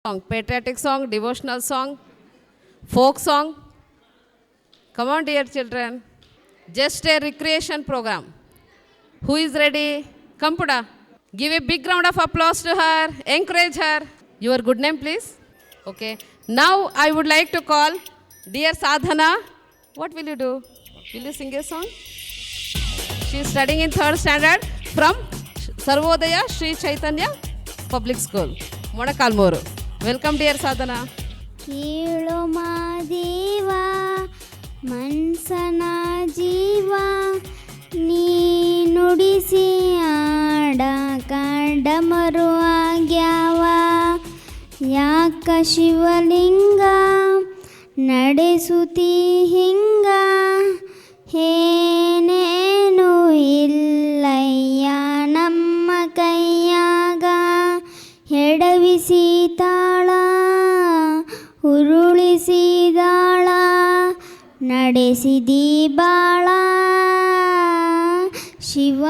Song, patriotic song, devotional song, folk song. Come on, dear children. Just a recreation program. Who is ready? Come, Puda. Give a big round of applause to her. Encourage her. Your good name, please. Okay. Now I would like to call dear Sadhana. What will you do? Will you sing a song? She is studying in 3rd standard from Sarvodaya Sri Chaitanya Public School, Monakalmuru. Welcome, dear Sadhana. ಕೇಳೋ ಮಾದೇವ ಮನ್ಸನ ಜೀವ ನೀ ನುಡಿಸಿ ಆಡ ಕಾಡಮರು ಆಗ್ಯಾವ ಯಾಕ ಶಿವಲಿಂಗ ನಡೆಸುತ್ತಿ ಹಿಂಗ ಏನೇನು ಇಲ್ಲಯ್ಯ ನಮ್ಮ ಕೈಯಾಗ ಎಡವಿಸಿ ತಾಳ ಉರುಳಿಸಿದಾಳ ನಡೆಸಿದಿ ಬಾಳ ಶಿವ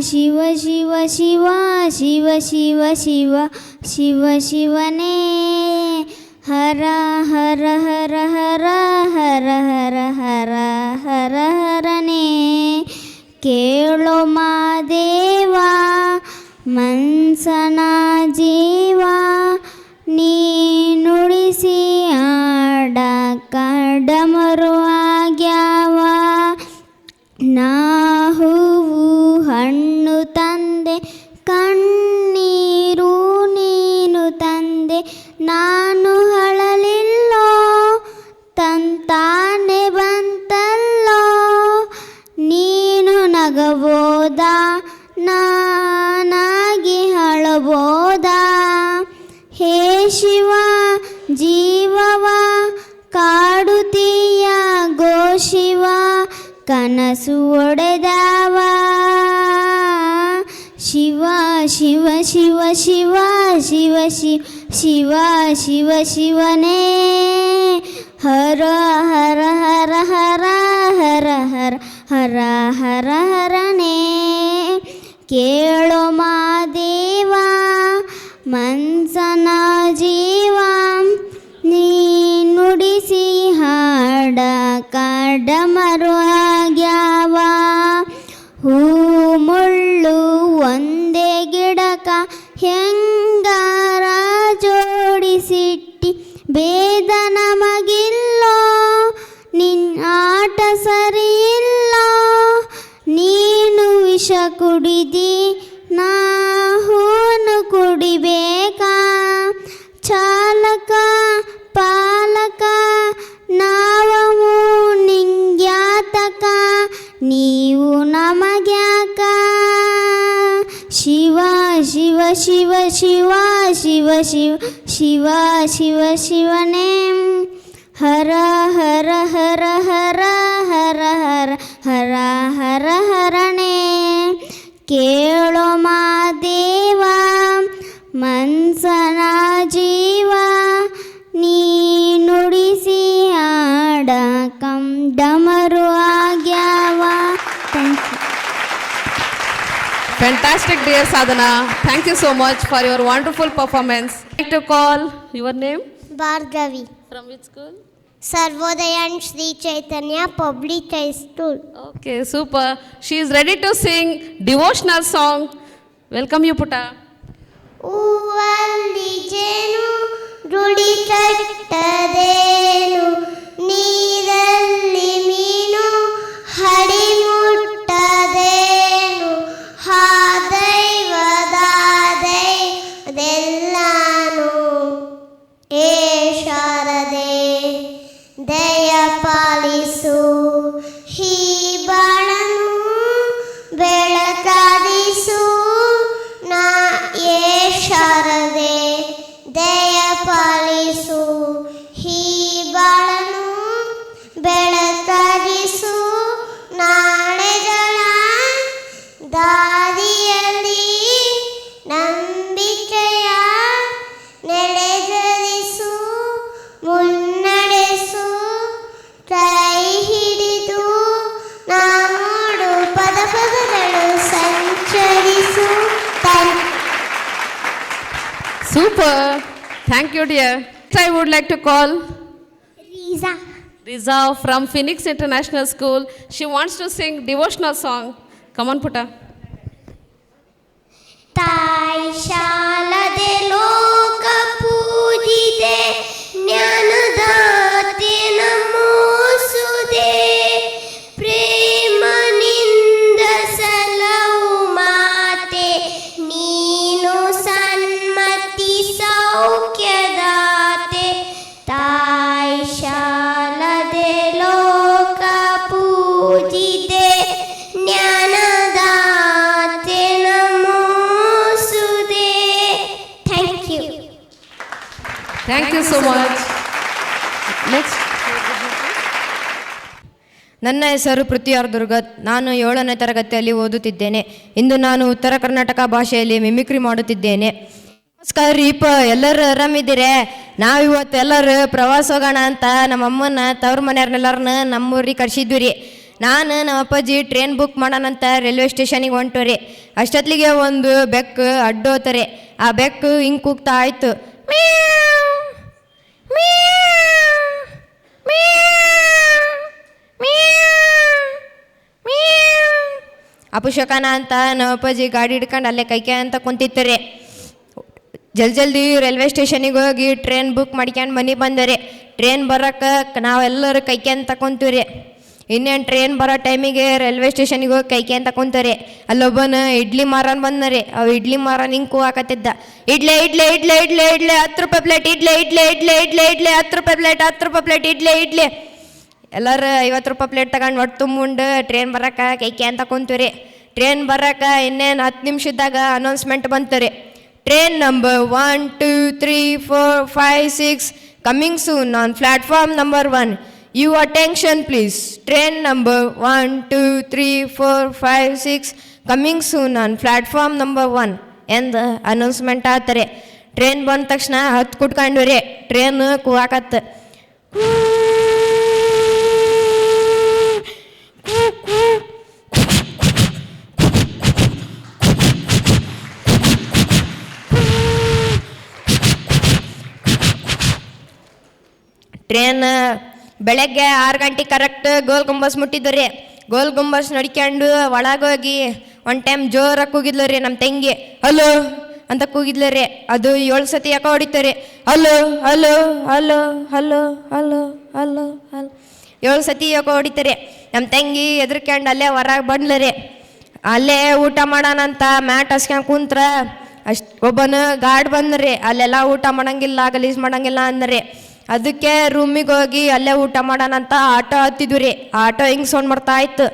ಶಿವ ಶಿವ ಶಿವ ಶಿವ ಶಿವ ಶಿವ ಶಿವ ಶಿವನೇ ಹರ ಹರ ಹರ ಹರ ಹರ ಹರ ಹರ ಹರ ಹರನೇ ಕೇಳೋ ಮಾದೇವ ಮನ್ಸನ ಜೀವ ನೀ ನುಡಿಸಿ ಆಡ ಕಾಡಮರು ಆಗ್ಯಾವ ನಾ ಹೂವು ಹಣ್ಣು ತಂದೆ ಕಣ್ಣೀರು ನೀನು ತಂದೆ ನಾನು ಹಳಲಿಲ್ಲೋ ತಂತಾನೆ ಬಂತಲ್ಲೋ ನೀನು ನಗಬೋದ ನಾನಾಗಿ ಹಳಬೋದ ಹೇ ಶಿವ ಜೀವವ ಕಾಡುತ್ತೀಯ ಗೋ ಶಿವ ಕನಸು ಒಡೆದವ ಶಿವ ಶಿವ ಶಿವ ಶಿವ ಶಿವ ಶಿವ ಶಿವ ಶಿವ ಶಿವನೇ ಹರ ಹರ ಹರ ಹರ ಹರ ಹರ ಹರ ಹರ ಹರನೇ ಕೇಳೋ ಮಾದೇವ ಮನ್ಸನ ಜೀವ ನೀ ನುಡಿಸಿ ಹಾಡ ಕಾಡಮರು ಆಗ್ಯಾವ ಹೂ ಮುಳ್ಳು ಒಂದೇ ಗಿಡಕ ಹೆಂಗಾರ ಜೋಡಿಸಿಟ್ಟಿ ಭೇದ ನಮಗಿಲ್ಲೋ ನಿನ್ನ ಆಟ ಸರಿಯಿಲ್ಲೋ ನೀನು ವಿಷ ಕುಡಿದಿ ನಾ ಹೂನು ಕುಡಿಬೇಕಾ ಚಾಲಕ ಪಾಲಕ ನಾವವು ನಿಂಗ್ಯಾತಕ ನೀವು ನಮಗ್ಯಾಕ ಶಿವ ಶಿವ ಶಿವ ಶಿವ ಶಿವ ಶಿವ ಶಿವ ಶಿವ ಶಿವನೇ ಹರ ಹರ ಹರ ಹರ ಹರ ಹರ ಹರ ಹರ ಹರನೇ ಕೇಳೋ ಮಾದೇವ ಮನ್ಸನ ಜೀವ ನೀ ನುಡಿಸಿ ಆಡ ಕಂಡಮರು ಆಗ್ಯಾವ. Thank you. Fantastic, dear Sadhana. Thank you so much for your wonderful performance. I'd like to call your name? Bhargavi. From which school? Sarvodaya Shri Chaitanya public high school. Okay, super. She is ready to sing devotional song. Welcome you, Puta. ಹೂವಲ್ಲಿ ಜೇನು ರುಡಿ ಕಟ್ಟದೇನು ನೀರಲ್ಲಿ ಮೀನು ಹಡಿ ಮುಟ್ಟದೇನು ಹಾ ದೈವದಾದೈ ಅದೆಲ್ಲಾನು ಏ ಶಾರದೆ ದಯ ಪಾಲಿಸು ಹೀ ಬಾಳನು ಬೆಳಕಾದಿಸು ನಾ ಏ ಶಾರದೆ ದಯ ಪಾಲಿಸು ಹೀ ಬಾಳನು ಬೆಳಕಾದಿಸು ನಾಳೆಗಳ ದಾರಿಯಲ್ಲಿ ನಂಬಿಕೆಯ ನೆಲೆಸರಿಸು ಮುನ್ನಡೆಸು ಕೈ ಹಿಡಿದು ನಾಡು ಪದ ಪದಗಳು ಸಂಚರಿಸು. Super. Thank you, dear. I would like to call Riza. Riza from Phoenix International School. She wants to sing devotional song. Come on, Putta. ತಾಯಿ ಶಾಲದೆ ಲೋಕ ಪೂಜಿದೆ ಜ್ಞಾನದಾತೆ ನಮೋಸುದೆ ಪ್ರೇಮನಿಂದ ಸಲವು ಮಾತೆ ನೀನು ಸನ್ಮತಿ ಸೌಖ್ಯದಾತೆ ತಾಯಿ ಶಾಲದೆ ಲೋಕ ಪೂಜಿದೆ ಜ್ಞಾನದಾತೆ ನಮೋಸುದೆ. Thank you. Thank you so much. Next. ನನ್ನ ಹೆಸರು ಪೃಥ್ವಿಯಾರ್ ದುರ್ಗತ್. ನಾನು 7ನೇ ತರಗತಿಯಲ್ಲಿ ಓದುತ್ತಿದ್ದೇನೆ. ಇಂದು ನಾನು ಉತ್ತರ ಕರ್ನಾಟಕ ಭಾಷೆಯಲ್ಲಿ ಮಿಮಿಕ್ರಿ ಮಾಡುತ್ತಿದ್ದೇನೆ. ನಮಸ್ಕಾರ ರೀಪ, ಎಲ್ಲರೂ ಆರಾಮಿದ್ದೀರೆ? ನಾವಿವತ್ತು ಎಲ್ಲರೂ ಪ್ರವಾಸ ಹೋಗೋಣ ಅಂತ ನಮ್ಮ ಅಮ್ಮನ ತವ್ರ ಮನೆಯವ್ರನ್ನೆಲ್ಲರನ್ನ ನಮ್ಮೂರಿಗೆ ಕರ್ಸಿದ್ವಿ ರೀ. ನಾನು ನಮ್ಮ ಅಪ್ಪಾಜಿ ಟ್ರೈನ್ ಬುಕ್ ಮಾಡೋಣಂತ ರೈಲ್ವೆ ಸ್ಟೇಷನಿಗೆ ಹೊಂಟು ರೀ. ಅಷ್ಟೊತ್ತಿಗೆ ಒಂದು ಬೆಕ್ಕು ಅಡ್ಡೋತಾರೆ. ಆ ಬೆಕ್ಕು ಹಿಂಗೆ ಕೂಗ್ತಾ ಆಯಿತು, ಅಪಶಕನ ಅಂತ ನಮ್ಮ ಅಪ್ಪಾಜಿ ಗಾಡಿ ಹಿಡ್ಕೊಂಡು ಅಲ್ಲೇ ಕೈಕೆ ಅಂತ ಕುಂತಿತ್ತು. ಜಲ್ದಿ ರೈಲ್ವೆ ಸ್ಟೇಷನಿಗೆ ಹೋಗಿ ಟ್ರೈನ್ ಬುಕ್ ಮಾಡ್ಕೊಂಡು ಮನೆ ಬಂದರೆ ಟ್ರೈನ್ ಬರೋಕ್ಕೆ ನಾವೆಲ್ಲರೂ ಕೈಕೆ ಅಂತ ಕುಂತೀವಿ. ಇನ್ನೇನು ಟ್ರೈನ್ ಬರೋ ಟೈಮಿಗೆ ರೈಲ್ವೆ ಸ್ಟೇಷನಿಗೆ ಹೋಗಿ ಕೈಕೆ ಅಂತ ಕುಂತಾರೆ. ಅಲ್ಲೊಬ್ಬನ ಇಡ್ಲಿ ಮಾರನ್ ಬಂದರೆ ಅವು ಇಡ್ಲಿ ಮಾರನ್ ಹಿಂಗೆ ಕೂಗಾಕತ್ತಿದ್ದ, ಇಡ್ಲಿ ಇಡ್ಲಿ ಇಡ್ಲಿ ಇಡ್ಲಿ ಇಡ್ಲಿ 10 ರೂಪಾಯಿ ಪ್ಲೇಟ್, ಇಡ್ಲಿ ಇಡ್ಲಿ ಇಡ್ಲಿ ಇಡ್ಲಿ ಇಡ್ಲಿ 10 ರೂಪಾಯಿ ಪ್ಲೇಟ್, 10 ರೂಪಾಯಿ ಪ್ಲೇಟ್ ಇಡ್ಲಿ ಇಡ್ಲಿ. ಎಲ್ಲರೂ 50 ರೂಪಾಯಿ ಪ್ಲೇಟ್ ತಗೊಂಡು ಒಟ್ಟು ತುಂಬುಂಡು ಟ್ರೈನ್ ಬರೋಕೆ ಕೈಕೆ ಅಂತ ಕುಂತೀವಿ. ಟ್ರೈನ್ ಬರೋಕೆ ಇನ್ನೇನು 10 ನಿಮಿಷದಾಗ ಅನೌನ್ಸ್ಮೆಂಟ್ ಬಂತಾರೆ. Train number 1 2 3 4 5 6 coming soon on platform number 1. Your attention please. Train number 1 2 3 4 5 6 coming soon on platform number 1 ಎಂದು ಅನೌನ್ಸ್ಮೆಂಟ್ ಆಗ್ತಾರೆ. ಟ್ರೈನ್ ಬಂದ ತಕ್ಷಣ ಹತ್ತು ಕುಟ್ಕೊಂಡು ರೀ ಟ್ರೈನ್ ಕೂಗಾಕತ್ತ. ಟ್ರೈನ್ ಬೆಳಗ್ಗೆ 6 ಗಂಟೆ ಕರೆಕ್ಟ್ ಗೋಲ್ ಗುಂಬಸ್ ಮುಟ್ಟಿದ್ದು ರೀ. ಗೋಲ್ ಗುಂಬಸ್ ನಡ್ಕೊಂಡು ಒಳಗೋಗಿ ಒಂದು ಟೈಮ್ ಜೋರಾಗಿ ಕೂಗಿದ್ಲು ರೀ ನಮ್ಮ ತಂಗಿ. ಹಲೋ ಅಂತ ಕೂಗಿದ್ಲು ರೀ. ಅದು 7 ಸತಿ ಯಾಕೆ ಹೊಡಿತಾರೆ. Hello hello hello hello hello hello hello 7 ಸತಿ ಯಾಕೆ ಹೊಡಿತಾರೆ. ನಮ್ಮ ತಂಗಿ ಎದ್ರಕೊಂಡು ಅಲ್ಲೇ ಹೊರಗೆ ಬಂದ್ಲು ರೀ. ಅಲ್ಲೇ ಊಟ ಮಾಡೋಣಂತ ಮ್ಯಾಟ್ ಹಸ್ಕೊಂಡು ಕುಂತ್ರ ಒಬ್ಬನ ಗಾರ್ಡ್ ಬಂದ್ರಿ. ಅಲ್ಲೆಲ್ಲ ಊಟ ಮಾಡೋಂಗಿಲ್ಲ ಗಲೀಜು ಮಾಡೋಂಗಿಲ್ಲ ಅಂದ್ರಿ. ಅದಕ್ಕೆ ರೂಮಿಗೆ ಹೋಗಿ ಅಲ್ಲೇ ಊಟ ಮಾಡೋಣಂತ ಆಟೋ ಹತ್ತಿದ್ವಿ ರೀ. ಆಟೋ ಹಿಂಗೆ ಸೌಂಡ್ ಮಾಡ್ತಾ ಇತ್ತು.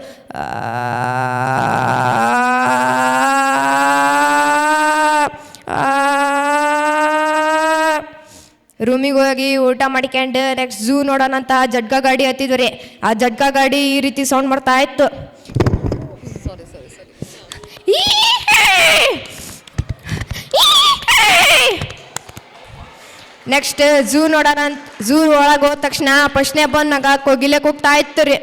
ರೂಮಿಗೆ ಹೋಗಿ ಊಟ ಮಾಡ್ಕೊಂಡು ನೆಕ್ಸ್ಟ್ ಝೂ ನೋಡೋಣಂತ ಜಡ್ಗ ಗಾಡಿ ಹತ್ತಿದ್ವಿ ರೀ. ಆ ಜಡ್ಗ ಗಾಡಿ ಈ ರೀತಿ ಸೌಂಡ್ ಮಾಡ್ತಾ ಇತ್ತು. ನೆಕ್ಸ್ಟ್ ಝೂ ನೋಡೋಣ ಅಂತ ಝೂ ಒಳಗೆ ಹೋದ ತಕ್ಷಣ ಪ್ರಶ್ನೆ ಬಂದಾಗ ಕೋಗಿಲೆ ಕೂಗ್ತಾ ಇತ್ತು ರೀ.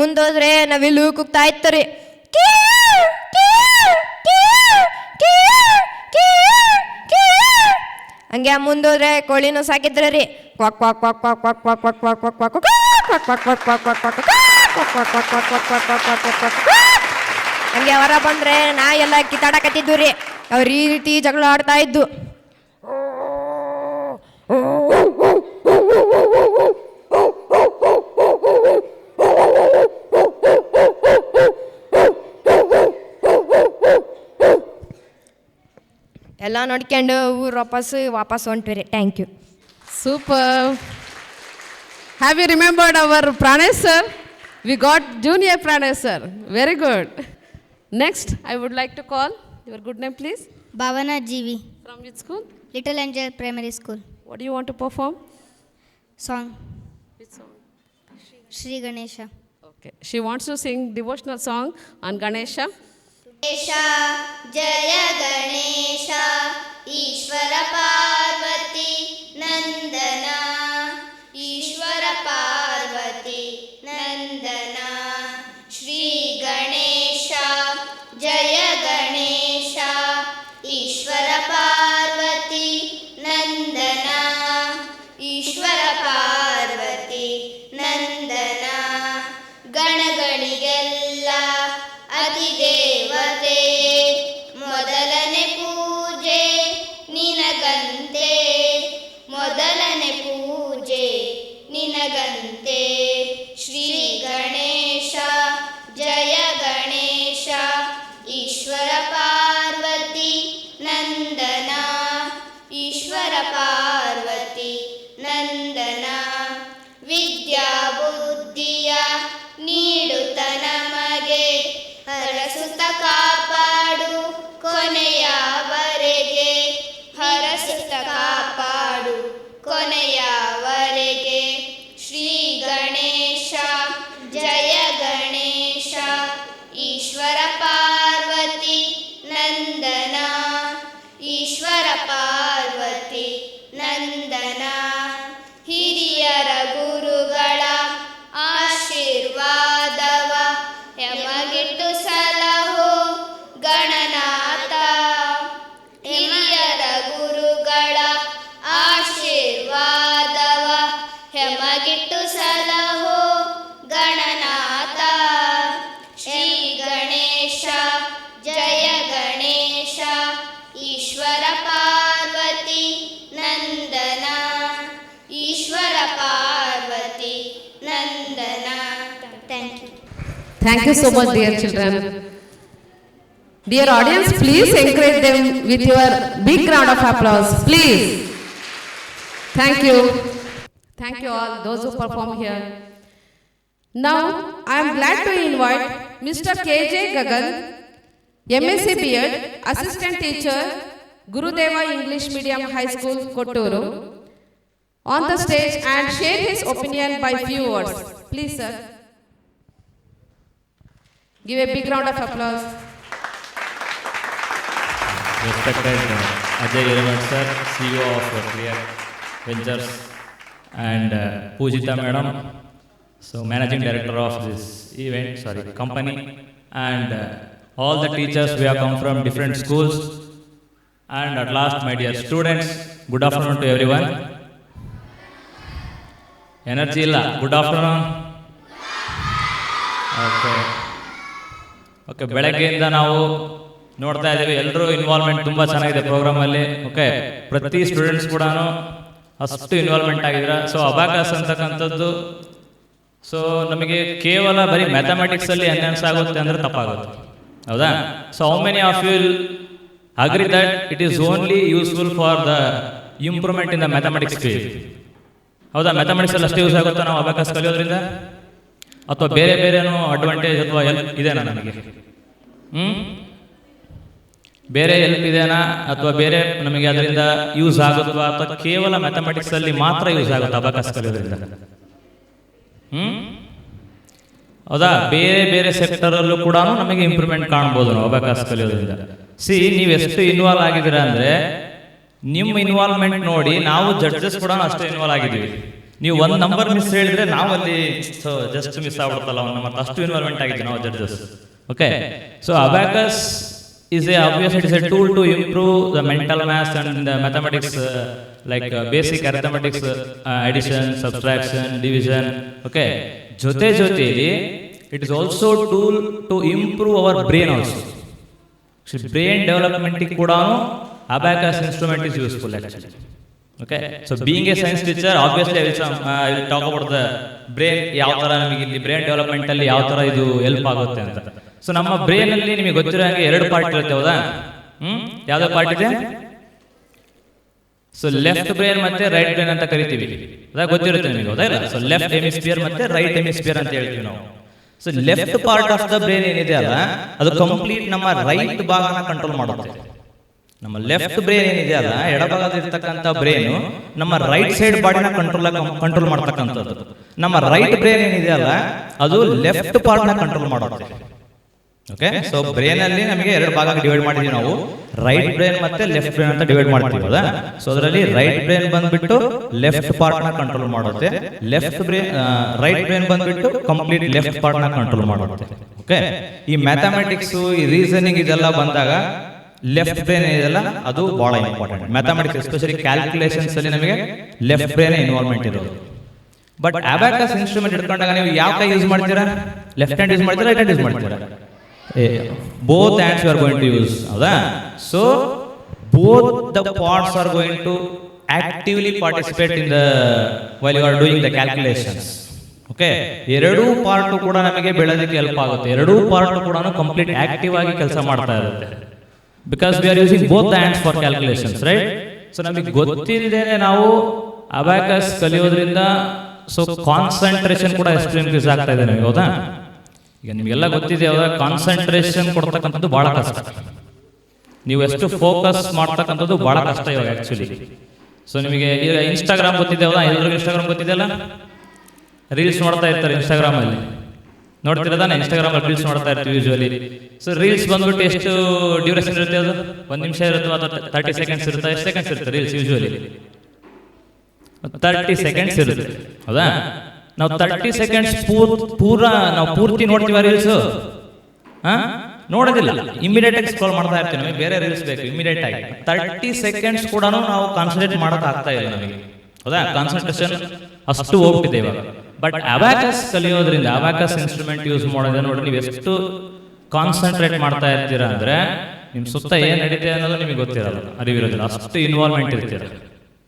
ಮುಂದೋದ್ರೆ ನವಿಲು ಕೂಗ್ತಾ ಇತ್ತು ರೀ. ಹಂಗೆ ಮುಂದೋದ್ರೆ ಕೋಳಿನೂ ಸಾಕಿದ್ರೆ ರೀ. Quack quack quack quack quack quack quack quack quack quack ಹಂಗೆ ಹೊರ ಬಂದ್ರೆ ನಾ ಎಲ್ಲ ಕಿತ್ತಾಡಕತ್ತಿದ್ವು ರೀ. ಅವ್ರು ಈ ರೀತಿ ಜಗಳ ಆಡ್ತಾ ಇದ್ದು. ಎಲ್ಲ ನೋಡ್ಕೊಂಡು ಊರು ವಾಪಸ್ ಹೊಂಟ್ವಿ ರೀ. Thank you. Super. Have you remembered our Pranesh sir? We got junior Pranesh sir. Very good. Next, I would like to call your good name, please. Bhavana GV. From which school? Little Angel Primary School. What do you want to perform? Song. Which song? Shri Ganesha. Okay. She wants to sing devotional song on Ganesha. Ganesha ಜಯ ಗಣೇಶ ಈಶ್ವರ ಪಾರ್ವತಿ ನಂದನ ಈಶ್ವರ ಪಾರ್ವತಿ ನಂದನ Shri Thank you so much, dear children. Dear audience, please encourage them with your big round of applause, please. Thank you. Thank you all, those who perform here. Now, I am glad to invite Mr. KJ Gagan, MSc B.Ed, Assistant Teacher, Gurudeva English Medium High School, Kotturu, on the stage and share his opinion by few words. Please, sir. Give a big round of applause. Respected Ajay Yeravat sir, CEO of Clear Ventures, and Pujita madam, so managing director of this company, and all the teachers we have come from different schools, and at last my dear students, good afternoon to everyone. Energy illa, good afternoon. Okay ಬೆಳಗ್ಗೆಯಿಂದ ನಾವು ನೋಡ್ತಾ ಇದ್ದೀವಿ, ಎಲ್ಲರೂ involvement ತುಂಬ ಚೆನ್ನಾಗಿದೆ ಪ್ರೋಗ್ರಾಮಲ್ಲಿ. Okay, ಪ್ರತಿ students ಕೂಡ ಅಷ್ಟು ಇನ್ವಾಲ್ವ್ಮೆಂಟ್ ಆಗಿದ್ರ. ಸೊ ಅಬಾಕಸ್ ಅಂತಕ್ಕಂಥದ್ದು ಸೊ ನಮಗೆ ಕೇವಲ ಬರೀ ಮ್ಯಾಥಮೆಟಿಕ್ಸಲ್ಲಿ ಎನ್ಹಾನ್ಸ್ ಆಗುತ್ತೆ ಅಂದರೆ ತಪ್ಪಾಗುತ್ತೆ, ಹೌದಾ? So how many of you will agree that it is only useful for the improvement in the mathematics field? ಹೌದಾ? ಮ್ಯಾಥಮೆಟಿಕ್ಸಲ್ಲಿ ಅಷ್ಟೇ ಯೂಸ್ ಆಗುತ್ತಾ ನಾವು ಅಬಾಕಸ್ ಕಲಿಯೋದ್ರಿಂದ, ಅಥವಾ ಬೇರೆ ಬೇರೆನೋ ಅಡ್ವಾಂಟೇಜ್ ಅಥವಾ ಹೆಲ್ಪ್ ಇದೆನಾ ನಮಗೆ? ಬೇರೆ ಹೆಲ್ಪ್ ಇದೆನಾ ಅಥವಾ ಬೇರೆ ನಮಗೆ ಅದರಿಂದ ಯೂಸ್ ಆಗುತ್ತಾ, ಅಥವಾ ಕೇವಲ ಮ್ಯಾಥಮೆಟಿಕ್ಸಲ್ಲಿ ಮಾತ್ರ ಯೂಸ್ ಆಗುತ್ತೆ ಅಬಾಕಸ್ ಕಲಿಯೋದ್ರಿಂದ? ಹೌದಾ? ಬೇರೆ ಬೇರೆ ಸೆಕ್ಟರಲ್ಲೂ ಕೂಡ ನಮಗೆ ಇಂಪ್ರೂವ್ಮೆಂಟ್ ಕಾಣ್ಬೋದು ನಾವು ಅಬಾಕಸ್ ಕಲಿಯೋದ್ರಿಂದ. ನೀವು ಎಷ್ಟು ಇನ್ವಾಲ್ವ್ ಆಗಿದ್ದೀರಾ ಅಂದರೆ, ನಿಮ್ಮ ಇನ್ವಾಲ್ವ್ಮೆಂಟ್ ನೋಡಿ ನಾವು ಜಡ್ಜಸ್ ಕೂಡ ಅಷ್ಟೇ ಇನ್ವಾಲ್ವ್ ಆಗಿದ್ದೀವಿ. ನೀವು ಒಂದು ನಂಬರ್ ಮಿಸ್ ಹೇಳಿದ್ರೆ ನಾವಲ್ಲಿ ಜಸ್ಟ್ ಮಿಸ್ ಆಗ್ಬಿಡ್ತಲ್ಲ ಒಂದು ನಂಬರ್, ಅಷ್ಟು ಇನ್ವಾಲ್ವ್ಮೆಂಟ್ ಆಗಿದ್ದೀವಿ ನಾವು judges. Okay, so abacus is it is a tool to improve the mental maths and the mathematics, like basic arithmetics, addition, subtraction, division. Okay, joteli it is also tool to improve our brain also. So brain development kuda abacus instrument is useful actually. Okay, so being a science teacher, obviously I will talk about the brain, ಯಾವ ತರ ನಮಗೆ ಇಲ್ಲಿ brain development ಅಲ್ಲಿ ಯಾವ ತರ ಇದು help ಆಗುತ್ತೆ ಅಂತ. ಸೊ ನಮ್ಮ ಬ್ರೈನ್ ಅಲ್ಲಿ ನಿಮಗೆ ಗೊತ್ತಿರೋ ಹಾಗೆ 2 ಪಾರ್ಟ್ ಇರುತ್ತೆ, ಹೌದಾ? ಯಾವ್ದೋ ಪಾರ್ಟ್ ಇದೆ? ಸೊ ಲೆಫ್ಟ್ ಬ್ರೈನ್ ಮತ್ತೆ ರೈಟ್ ಬ್ರೈನ್ ಅಂತ ಕರಿತೀವಿ, ಅದಾಗ ಗೊತ್ತಿರುತ್ತೆ ನಿಮಗೆ, ಹೌದಾ? ಇಲ್ಲ, ಸೊ ಲೆಫ್ಟ್ ಹೆಮಿಸ್ಫಿಯರ್ ಮತ್ತೆ ರೈಟ್ ಹೆಮಿಸ್ಫಿಯರ್ ಅಂತ ಹೇಳ್ತೀವಿ ನಾವು. So left part of the brain ಏನಿದೆ ಅಲ್ಲ, ಅದು ಕಂಪ್ಲೀಟ್ ನಮ್ಮ ರೈಟ್ ಭಾಗನ ಕಂಟ್ರೋಲ್ ಮಾಡುತ್ತೆ. ನಮ್ಮ ಲೆಫ್ಟ್ ಬ್ರೈನ್ ಏನಿದೆ ಅಲ್ಲ, ಎಡಭಾಗದಲ್ಲಿರ್ತಕ್ಕಂಥ ಬ್ರೈನು ನಮ್ಮ ರೈಟ್ ಸೈಡ್ ಬಾಡಿನ ಕಂಟ್ರೋಲ್ ಮಾಡ್ತಕ್ಕಂಥದ್ದು. ನಮ್ಮ ರೈಟ್ ಬ್ರೈನ್ ಏನಿದೆ ಅಲ್ಲ, ಅದು ಲೆಫ್ಟ್ ಪಾರ್ಟ್ನ ಕಂಟ್ರೋಲ್ ಮಾಡುತ್ತೆ. ಓಕೆ, ಸೊ ಬ್ರೈನ್ ಅಲ್ಲಿ ನಮಗೆ 2 ಭಾಗ ಡಿವೈಡ್ ಮಾಡಿದೀವಿ ನಾವು, ರೈಟ್ ಬ್ರೈನ್ ಮತ್ತೆ ಲೆಫ್ಟ್ ಬ್ರೈನ್ ಅಂತ ಡಿವೈಡ್ ಮಾಡ್ತೀವಿ, ಹೌದಾ? ಸೊ ಅದರಲ್ಲಿ ರೈಟ್ ಬ್ರೈನ್ ಬಂದ್ಬಿಟ್ಟು ಲೆಫ್ಟ್ ಪಾರ್ಟ್ ನ ಕಂಟ್ರೋಲ್ ಮಾಡುತ್ತೆ, ರೈಟ್ ಬ್ರೈನ್ ಬಂದ್ಬಿಟ್ಟು ಕಂಪ್ಲೀಟ್ ಲೆಫ್ಟ್ ಪಾರ್ಟ್ ನ ಕಂಟ್ರೋಲ್ ಮಾಡುತ್ತೆ. ಓಕೆ, ಈ ಮ್ಯಾಥಮೆಟಿಕ್ಸ್, ಈ ರೀಸನಿಂಗ್ ಇದೆಲ್ಲ ಬಂದಾಗ ಲೆಫ್ಟ್ ಬ್ರೈನ್ ಇದೆಲ್ಲ ಅದು ಬಹಳ ಇಂಪಾರ್ಟೆಂಟ್. ಮ್ಯಾಥಮೆಟಿಕ್ಸ್ ಎಸ್ಪೆಷಲಿ ಕ್ಯಾಲ್ಕುಲೇಷನ್ಸ್ ಅಲ್ಲಿ ನಮಗೆ ಲೆಫ್ಟ್ ಬ್ರೈನ್ ಇನ್ವಾಲ್ವ್ಮೆಂಟ್ ಇರೋದು. ಬಟ್ ಅಬಾಕಸ್ ಇನ್ಸ್ಟ್ರೂಮೆಂಟ್ ಇಟ್ಕೊಂಡಾಗ ನೀವು ಯಾವ ಕೈ ಯೂಸ್ ಮಾಡ್ತೀರಾ? ಲೆಫ್ಟ್ ಹ್ಯಾಂಡ್ ಯೂಸ್ ಮಾಡ್ತೀರಾ, ರೈಟ್ ಹ್ಯಾಂಡ್ ಯೂಸ್ ಮಾಡ್ತೀರಾ? Both hands you are going to use, ಹೌದಾ? So both the parts are going to actively participate in the while you are doing the calculations. Okay, 2 part ಕೂಡ ನಮಗೆ ಬೆಳೆಯೋದಕ್ಕೆ help ಆಗುತ್ತೆ. 2 part ಕೂಡ complete active ಆಗಿ ಕೆಲಸ ಮಾಡ್ತಾ ಇರುತ್ತೆ, because we are using both the hands for calculations, right? So ನಮಗೆ ಗೊತ್ತಿಲ್ಲದೇನೆ ನಾವು ಅಬಾಕಸ್ ಕಲಿಯೋದ್ರಿಂದ ಸೊ ಕಾನ್ಸಂಟ್ರೇಷನ್ ಕೂಡ ಎಷ್ಟು ಇನ್ಕ್ರೀಸ್ ಆಗ್ತಾ ಇದೆ ನಮಗೆ, ಹೌದಾ? ಈಗ ನಿಮಗೆಲ್ಲ ಗೊತ್ತಿದೆ, ಹೌದಾ? ಕಾನ್ಸಂಟ್ರೇಷನ್ ಕೊಡ್ತಕ್ಕಂಥದ್ದು ಬಹಳ ಕಷ್ಟ. ನೀವು ಎಷ್ಟು ಫೋಕಸ್ ಮಾಡ್ತಕ್ಕಂಥದ್ದು ಬಹಳ ಕಷ್ಟ ಇವಾಗ ಆಕ್ಚುಲಿ. ಸೊ ನಿಮಗೆ ಈಗ ಇನ್ಸ್ಟಾಗ್ರಾಮ್ ಗೊತ್ತಿದೆ, ಹೌದಾ? ಎಲ್ಲರಿಗೂ ಇನ್ಸ್ಟಾಗ್ರಾಮ್ ಗೊತ್ತಿದೆಯಲ್ಲ? ರೀಲ್ಸ್ ನೋಡ್ತಾ ಇರ್ತಾರೆ ಇನ್ಸ್ಟಾಗ್ರಾಮ್ ಅಲ್ಲಿ, ನೋಡ್ತಿರೋದಾನೆ? ಇನ್ಸ್ಟಾಗ್ರಾಮ್ ಅಲ್ಲಿ ರೀಲ್ಸ್ ನೋಡ್ತಾ ಇರ್ತೀವಿ ಯೂಶುವಲಿ. ಸೊ ರೀಲ್ಸ್ ಬಂದ್ಬಿಟ್ಟು ಎಷ್ಟು ಡ್ಯೂರೇಷನ್ ಇರುತ್ತೆ? ಅದು 1 ನಿಮಿಷ ಇರುತ್ತೆ ಅಥವಾ 30 ಸೆಕೆಂಡ್ಸ್ ಇರುತ್ತೆ. ಎಷ್ಟು ಸೆಕೆಂಡ್ಸ್ ಇರುತ್ತೆ ರೀಲ್ಸ್? ಯೂಶುವಲಿ 30 ಸೆಕೆಂಡ್ಸ್ ಇರುತ್ತೆ, ಹೌದಾ? ನಾವು 30 ಸೆಕೆಂಡ್ಸ್ ನಾವು ಪೂರ್ತಿ ನೋಡ್ತೀವ ರೀಲ್ಸ್? ನೋಡೋದಿಲ್ಲ, ಇಮಿಡಿಯೇಟ್ ಆಗಿ ಸ್ಕ್ರೋಲ್ ಮಾಡ್ತಾ ಇರ್ತೀವಿ. ನಮಗೆ ಬೇರೆ ರೀಲ್ಸ್ ಬೇಕು ಇಮಿಡಿಯೇಟ್ ಆಗಿ. 30 ಸೆಕೆಂಡ್ಸ್ ಕೂಡ ನಾವು ಕಾನ್ಸಂಟ್ರೇಟ್ ಮಾಡೋಕೆ ಆಗ್ತಾ ಇಲ್ಲ ನಮಗೆ, ಹೌದಾ? ಕಾನ್ಸಂಟ್ರೇಷನ್ ಅಷ್ಟು ಹೋಗ್ತಿದೆ ಇವಾಗ. ಬಟ್ ಅಬಾಕಸ್ ಕಲಿಯೋದ್ರಿಂದ, ಅಬಾಕಸ್ ಇನ್ಸ್ಟ್ರೂಮೆಂಟ್ ಯೂಸ್ ಮಾಡೋದ್ರೆ ನೋಡಿ, ನೀವು ಎಷ್ಟು ಕಾನ್ಸಂಟ್ರೇಟ್ ಮಾಡ್ತಾ ಇರ್ತೀರಾ ಅಂದ್ರೆ ನಿಮ್ಮ ಸುತ್ತ ಏನು ನಡೀತೆ ಅನ್ನೋದು ನಿಮಗೆ ಗೊತ್ತಿರಲ್ಲ, ಅರಿವಿರೋದಿಲ್ಲ, ಅಷ್ಟು ಇನ್ವಾಲ್ವ್ಮೆಂಟ್ ಇರ್ತೀರ,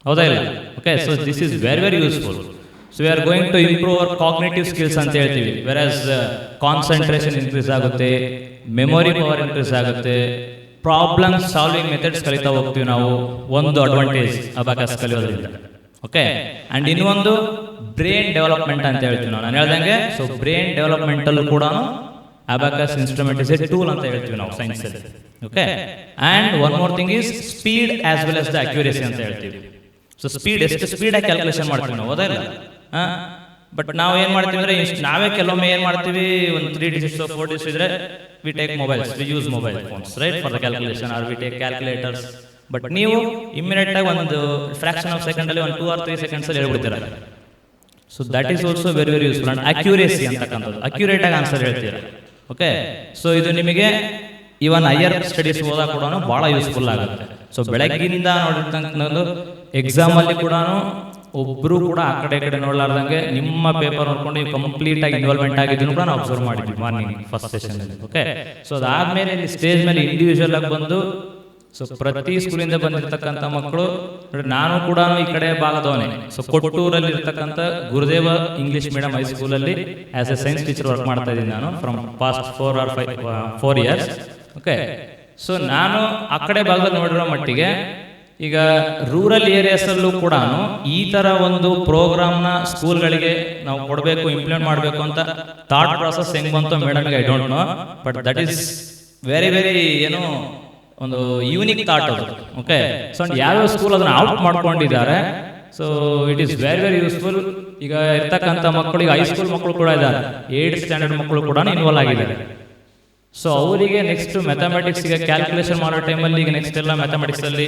ಹೌದಾ ಇಲ್ಲ? Okay, so this is very very useful. So we are going to improve our cognitive skills ಅಂತ ಹೇಳ್ತೀವಿ. Whereas ಕಾನ್ಸಂಟ್ರೇಷನ್ ಇನ್ಕ್ರೀಸ್ ಆಗುತ್ತೆ, ಮೆಮೊರಿ ಪವರ್ ಇನ್ಕ್ರೀಸ್ ಆಗುತ್ತೆ, ಪ್ರಾಬ್ಲಮ್ ಸಾಲ್ವಿಂಗ್ ಮೆಥಡ್ಸ್ ಕಲಿತಾ ಹೋಗ್ತೀವಿ ನಾವು. ಒಂದು ಅಡ್ವಾಂಟೇಜ್ ಅಬಾಕಸ್ ಕಲಿಯೋದ್ರಿಂದ. ಓಕೆ, ಆ್ಯಂಡ್ ಇನ್ನೊಂದು ಬ್ರೈನ್ ಡೆವಲಪ್ಮೆಂಟ್ ಅಂತ ಹೇಳ್ತೀವಿ ನಾವು. ನಾನು ಹೇಳ್ದಂಗೆ ಸೊ ಬ್ರೈನ್ ಡೆವಲಪ್ಮೆಂಟಲ್ಲೂ ಕೂಡ abacus instrument is a tool ಅಂತ ಹೇಳ್ತೀವಿ ನಾವು ಸೈನ್ಸಲ್ಲಿ. Okay, and one more thing is speed as well as the accuracy ಅಂತ ಹೇಳ್ತೀವಿ. ಸೊ ಸ್ಪೀಡ್, ಎಷ್ಟು ಸ್ಪೀಡಾಗಿ ಕ್ಯಾಲ್ಕುಲೇಷನ್ ಮಾಡ್ತೀವಿ ನಾವು, ಹೌದಾ ಇಲ್ಲ? ಬಟ್ ನಾವು ಏನು ಮಾಡ್ತೀವಿ ಅಂದರೆ ನಾವೇ ಕೆಲವೊಮ್ಮೆ ಏನು ಮಾಡ್ತೀವಿ, ಒಂದು 3 digits 4 digits ಇದ್ರೆ we take mobiles, we use mobile phones right for the calculation, or we take calculators. But ನೀವು ಇಮ್ಮಿಡಿಯೇಟಾಗಿ ಒಂದು ಫ್ರಾಕ್ಷನ್ ಆಫ್ ಸೆಕೆಂಡಲ್ಲಿ ಒಂದು 2 or 3 ಸೆಕೆಂಡ್ಸಲ್ಲಿ ಹೇಳ್ಬಿಡ್ತೀರ. So that is also very very useful. And accuracy ಅಂತಕ್ಕಂಥದ್ದು, ಅಕ್ಯುರೇಟಾಗಿ ಆನ್ಸರ್ ಹೇಳ್ತೀರಾ. ಓಕೆ, ಸೊ ಇದು ನಿಮಗೆ ಇವನ್ ಹೈಯರ್ ಸ್ಟಡೀಸ್ ಹೋದಾಗ ಕೂಡ ಭಾಳ ಯೂಸ್ಫುಲ್ ಆಗುತ್ತೆ. ಸೊ ಬೆಳಗ್ಗಿಂದ ನೋಡಿರ್ತಕ್ಕಂಥದ್ದು ಎಕ್ಸಾಮಲ್ಲಿ ಕೂಡ ಒಬ್ಬರು ಕೂಡ ಆ ಕಡೆ ಈ ಕಡೆ ನೋಡಲಾರ್ದಂಗೆ ನಿಮ್ಮ ಪೇಪರ್ ನೋಡ್ಕೊಂಡು ನೀವು ಕಂಪ್ಲೀಟಾಗಿ ಇನ್ವಾಲ್ವ್ಮೆಂಟ್ ಆಗಿದ್ದನ್ನು ಕೂಡ ನಾವು ಅಬ್ಸರ್ವ್ ಮಾಡಿದ್ವಿ ಮಾರ್ನಿಂಗ್ ಫಸ್ಟ್ ಸೆಷನಲ್ಲಿ. ಓಕೆ, ಸೊ ಅದಾದಮೇಲೆ ಇಲ್ಲಿ ಸ್ಟೇಜ್ ಮೇಲೆ ಇಂಡಿವಿಜುವಲ್ ಆಗಿ ಬಂದು, ಸೊ ಪ್ರತಿ ಸ್ಕೂಲಿಂದ ಬಂದಿರತಕ್ಕಂಥ ಮಕ್ಕಳು, ನಾನು ಕೂಡ ಈ ಕಡೆ ಭಾಗದವನೇ. ಸೊ ಕೊಟ್ಟೂರಲ್ಲಿ ಇರ್ತಕ್ಕಂಥ ಗುರುದೇವ ಇಂಗ್ಲೀಷ್ ಮೀಡಿಯಂ ಹೈಸ್ಕೂಲಲ್ಲಿ as a science teacher work ಮಾಡ್ತಾ ಇದ್ದೀನಿ ನಾನು from past 4 years. Okay, so ನಾನು ಆ ಕಡೆ ಭಾಗದಲ್ಲಿ ನೋಡಿರೋ ಮಟ್ಟಿಗೆ ಈಗ ರೂರಲ್ ಏರಿಯಾಸಲ್ಲೂ ಕೂಡ ಈ ಥರ ಒಂದು ಪ್ರೋಗ್ರಾಮ್ನ ಸ್ಕೂಲ್ಗಳಿಗೆ ನಾವು ಕೊಡಬೇಕು, ಇಂಪ್ಲಿಮೆಂಟ್ ಮಾಡಬೇಕು ಅಂತ ಥಾಟ್ ಪ್ರಾಸೆಸ್ ಹೆಂಗೆ ಬಂತು ಮೇಡಮ್ಗೆ I don't know, but that is very very ಏನು ಒಂದು ಯೂನಿಕ್ ಥಾಟ್ ಅದು. ಓಕೆ, ಸೊ ಯಾವ್ಯಾವ ಸ್ಕೂಲ್ ಅದನ್ನು ಔಟ್ ಮಾಡ್ಕೊಂಡಿದ್ದಾರೆ. So it is very very useful. ಈಗ ಇರ್ತಕ್ಕಂಥ ಮಕ್ಕಳು, ಈಗ ಹೈಸ್ಕೂಲ್ ಮಕ್ಕಳು ಕೂಡ ಇದ್ದಾರೆ, 8th ಸ್ಟ್ಯಾಂಡರ್ಡ್ ಮಕ್ಕಳು ಕೂಡ ಇನ್ವಾಲ್ವ್ ಆಗಿದ್ದಾರೆ. ಸೊ ಅವರಿಗೆ ನೆಕ್ಸ್ಟ್ ಮ್ಯಾಥಮೆಟಿಕ್ಸ್ಗೆ ಕ್ಯಾಲ್ಕುಲೇಷನ್ ಮಾಡೋ ಟೈಮಲ್ಲಿ ಈಗ ನೆಕ್ಸ್ಟ್ ಎಲ್ಲ ಮ್ಯಾಥಮೆಟಿಕ್ಸಲ್ಲಿ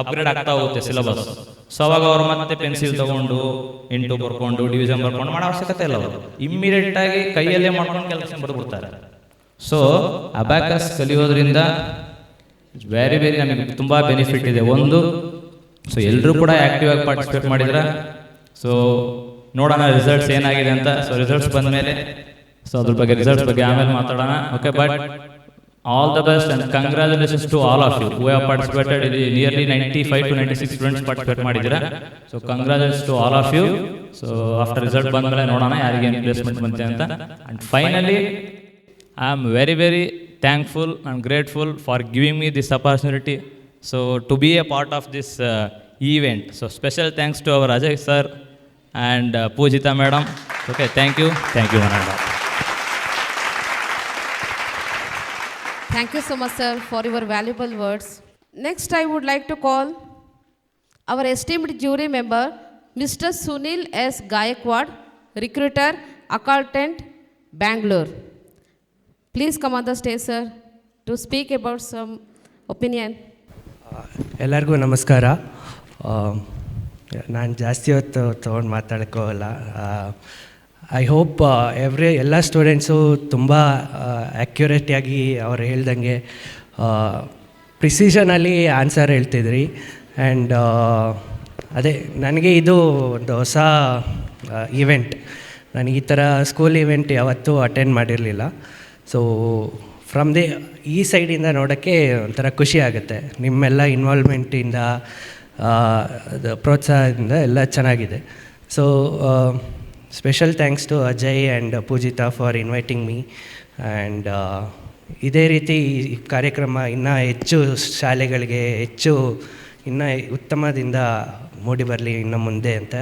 ಅಪ್ಗ್ರೇಡ್ ಆಗ್ತಾ ಹೋಗುತ್ತೆ ಸಿಲೆಬಸ್. ಸೊ ಅವಾಗ ಅವ್ರು ಮತ್ತೆ ಪೆನ್ಸಿಲ್ ತೊಗೊಂಡು ಇಂಟು ಬರ್ಕೊಂಡು ಡಿವಿಷನ್ ಬರ್ಕೊಂಡು ಮಾಡೋ ಅವಶ್ಯಕತೆ ಇಲ್ಲ. ಅವರು ಇಮ್ಮಿಡಿಯೇಟಾಗಿ ಕೈಯಲ್ಲೇ ಮಾಡ್ಕೊಂಡು ಕ್ಯಾಲ್ಕುಲೇಷನ್ ಬರ್ಬಿಡ್ತಾರೆ. ಸೊ ಅಬಾಕಸ್ ಕಲಿಯೋದ್ರಿಂದ ವೆರಿ ವೆರಿ ನಮಗೆ ತುಂಬ ಬೆನಿಫಿಟ್ ಇದೆ. ಒಂದು, ಸೊ ಎಲ್ಲರೂ ಕೂಡ ಆ್ಯಕ್ಟಿವ್ ಆಗಿ ಪಾರ್ಟಿಸಿಪೇಟ್ ಮಾಡಿದ್ರೆ, ಸೊ ನೋಡೋಣ ರಿಸಲ್ಟ್ಸ್ ಏನಾಗಿದೆ ಅಂತ. ಸೊ ರಿಸಲ್ಟ್ಸ್ ಬಂದ ಮೇಲೆ ಸೊ ಅದ್ರ ಬಗ್ಗೆ ರಿಸಲ್ಟ್ಸ್ ಬಗ್ಗೆ ಆಮೇಲೆ ಮಾತಾಡೋಣ. Okay, but all the best and congratulations to all of you who have participated. ಇಲ್ಲಿ ನಿಯರ್ಲಿ 95 to 96 ಸ್ಟೂಡೆಂಟ್ಸ್ ಪಾರ್ಟಿಸಿಪೇಟ್ ಮಾಡಿದ್ದೀರಾ. So congratulations to all of you. So after result ಬಂದ ಮೇಲೆ ನೋಡೋಣ ಯಾರಿಗೆ ಏನು ಪ್ಲೇಸ್ಮೆಂಟ್ ಬಂತೆ ಅಂತ. And finally I am very very thankful and grateful for giving me this opportunity so to be a part of this event. So special thanks to our Ajay sir and Poojita madam. Okay, thank you Mananda. Thank you so much sir for your valuable words. Next I would like to call our esteemed jury member Mr. Sunil S. Gayakwad, recruiter, accountant, Bangalore. Please come on the stage, sir, to speak about some opinion. ಎಲ್ಲರಿಗೂ ನಮಸ್ಕಾರ. ನಾನು ಜಾಸ್ತಿ ಹೊತ್ತು ತೊಗೊಂಡು ಮಾತಾಡೋಕ್ಕೋಗಲ್ಲ. I hope ಎಲ್ಲ students ತುಂಬ ಆ್ಯಕ್ಯುರೇಟಾಗಿ ಅವ್ರು ಹೇಳ್ದಂಗೆ ಪ್ರಿಸಿಷನಲ್ಲಿ ಆನ್ಸರ್ ಹೇಳ್ತಿದ್ರಿ. ಆ್ಯಂಡ್ ಅದೇ ನನಗೆ ಇದು ಒಂದು ಹೊಸ ಈವೆಂಟ್. ನಾನು ಈ ಥರ ಸ್ಕೂಲ್ ಈವೆಂಟ್ ಯಾವತ್ತೂ ಅಟೆಂಡ್ ಮಾಡಿರಲಿಲ್ಲ. ಸೊ ಫ್ರಮ್ ಈ ಸೈಡಿಂದ ನೋಡೋಕ್ಕೆ ಒಂಥರ ಖುಷಿ ಆಗುತ್ತೆ. ನಿಮ್ಮೆಲ್ಲ ಇನ್ವಾಲ್ವ್ಮೆಂಟಿಂದ ಪ್ರೋತ್ಸಾಹದಿಂದ ಎಲ್ಲ ಚೆನ್ನಾಗಿದೆ. So special thanks to Ajay and Pujita for inviting me. And ಇದೇ ರೀತಿ ಈ ಕಾರ್ಯಕ್ರಮ ಇನ್ನೂ ಹೆಚ್ಚು ಶಾಲೆಗಳಿಗೆ ಹೆಚ್ಚು ಇನ್ನೂ ಉತ್ತಮದಿಂದ ಮೂಡಿ ಬರಲಿ ಇನ್ನು ಮುಂದೆ ಅಂತ.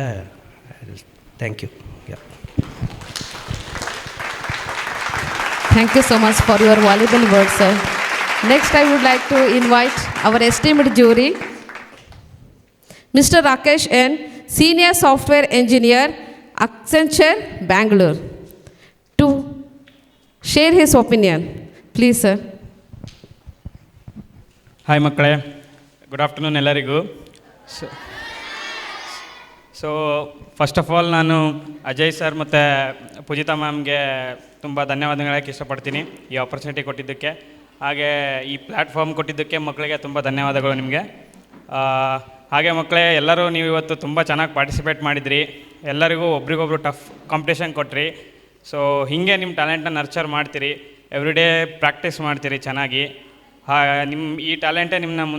Thank you. Thank you so much for your valuable words, sir. Next, I would like to invite our esteemed jury, Mr. Rakesh N., Senior Software Engineer, Accenture, Bangalore, to share his opinion. Please, sir. Hi ಮಕ್ಕಳೇ, good afternoon ಎಲ್ಲರಿಗೂ. So first of all ನಾನು Ajay sir ಮತ್ತು ಪೂಜಿತಾ ಮ್ಯಾಮ್ಗೆ ತುಂಬ ಧನ್ಯವಾದಗಳು ಹೇಳೋಕ್ಕೆ ಇಷ್ಟಪಡ್ತೀನಿ ಈ opportunity ಕೊಟ್ಟಿದ್ದಕ್ಕೆ. ಹಾಗೆ ಈ ಪ್ಲ್ಯಾಟ್ಫಾರ್ಮ್ ಕೊಟ್ಟಿದ್ದಕ್ಕೆ ಮಕ್ಕಳಿಗೆ ತುಂಬ ಧನ್ಯವಾದಗಳು ನಿಮಗೆ. ಹಾಗೆ ಮಕ್ಕಳೇ, ಎಲ್ಲರೂ ನೀವು ಇವತ್ತು ತುಂಬ ಚೆನ್ನಾಗಿ ಪಾರ್ಟಿಸಿಪೇಟ್ ಮಾಡಿದ್ರಿ. ಎಲ್ಲರಿಗೂ ಒಬ್ರಿಗೊಬ್ರು ಟಫ್ ಕಾಂಪಿಟೇಷನ್ ಕೊಟ್ರಿ. ಸೊ ಹೀಗೆ ನಿಮ್ಮ ಟ್ಯಾಲೆಂಟನ್ನ ನರ್ಚರ್ ಮಾಡ್ತೀರಿ, ಎವ್ರಿಡೇ ಪ್ರಾಕ್ಟೀಸ್ ಮಾಡ್ತೀರಿ ಚೆನ್ನಾಗಿ. ನಿಮ್ಮ ಈ ಟ್ಯಾಲೆಂಟೇ ನಿಮ್ಮನ್ನ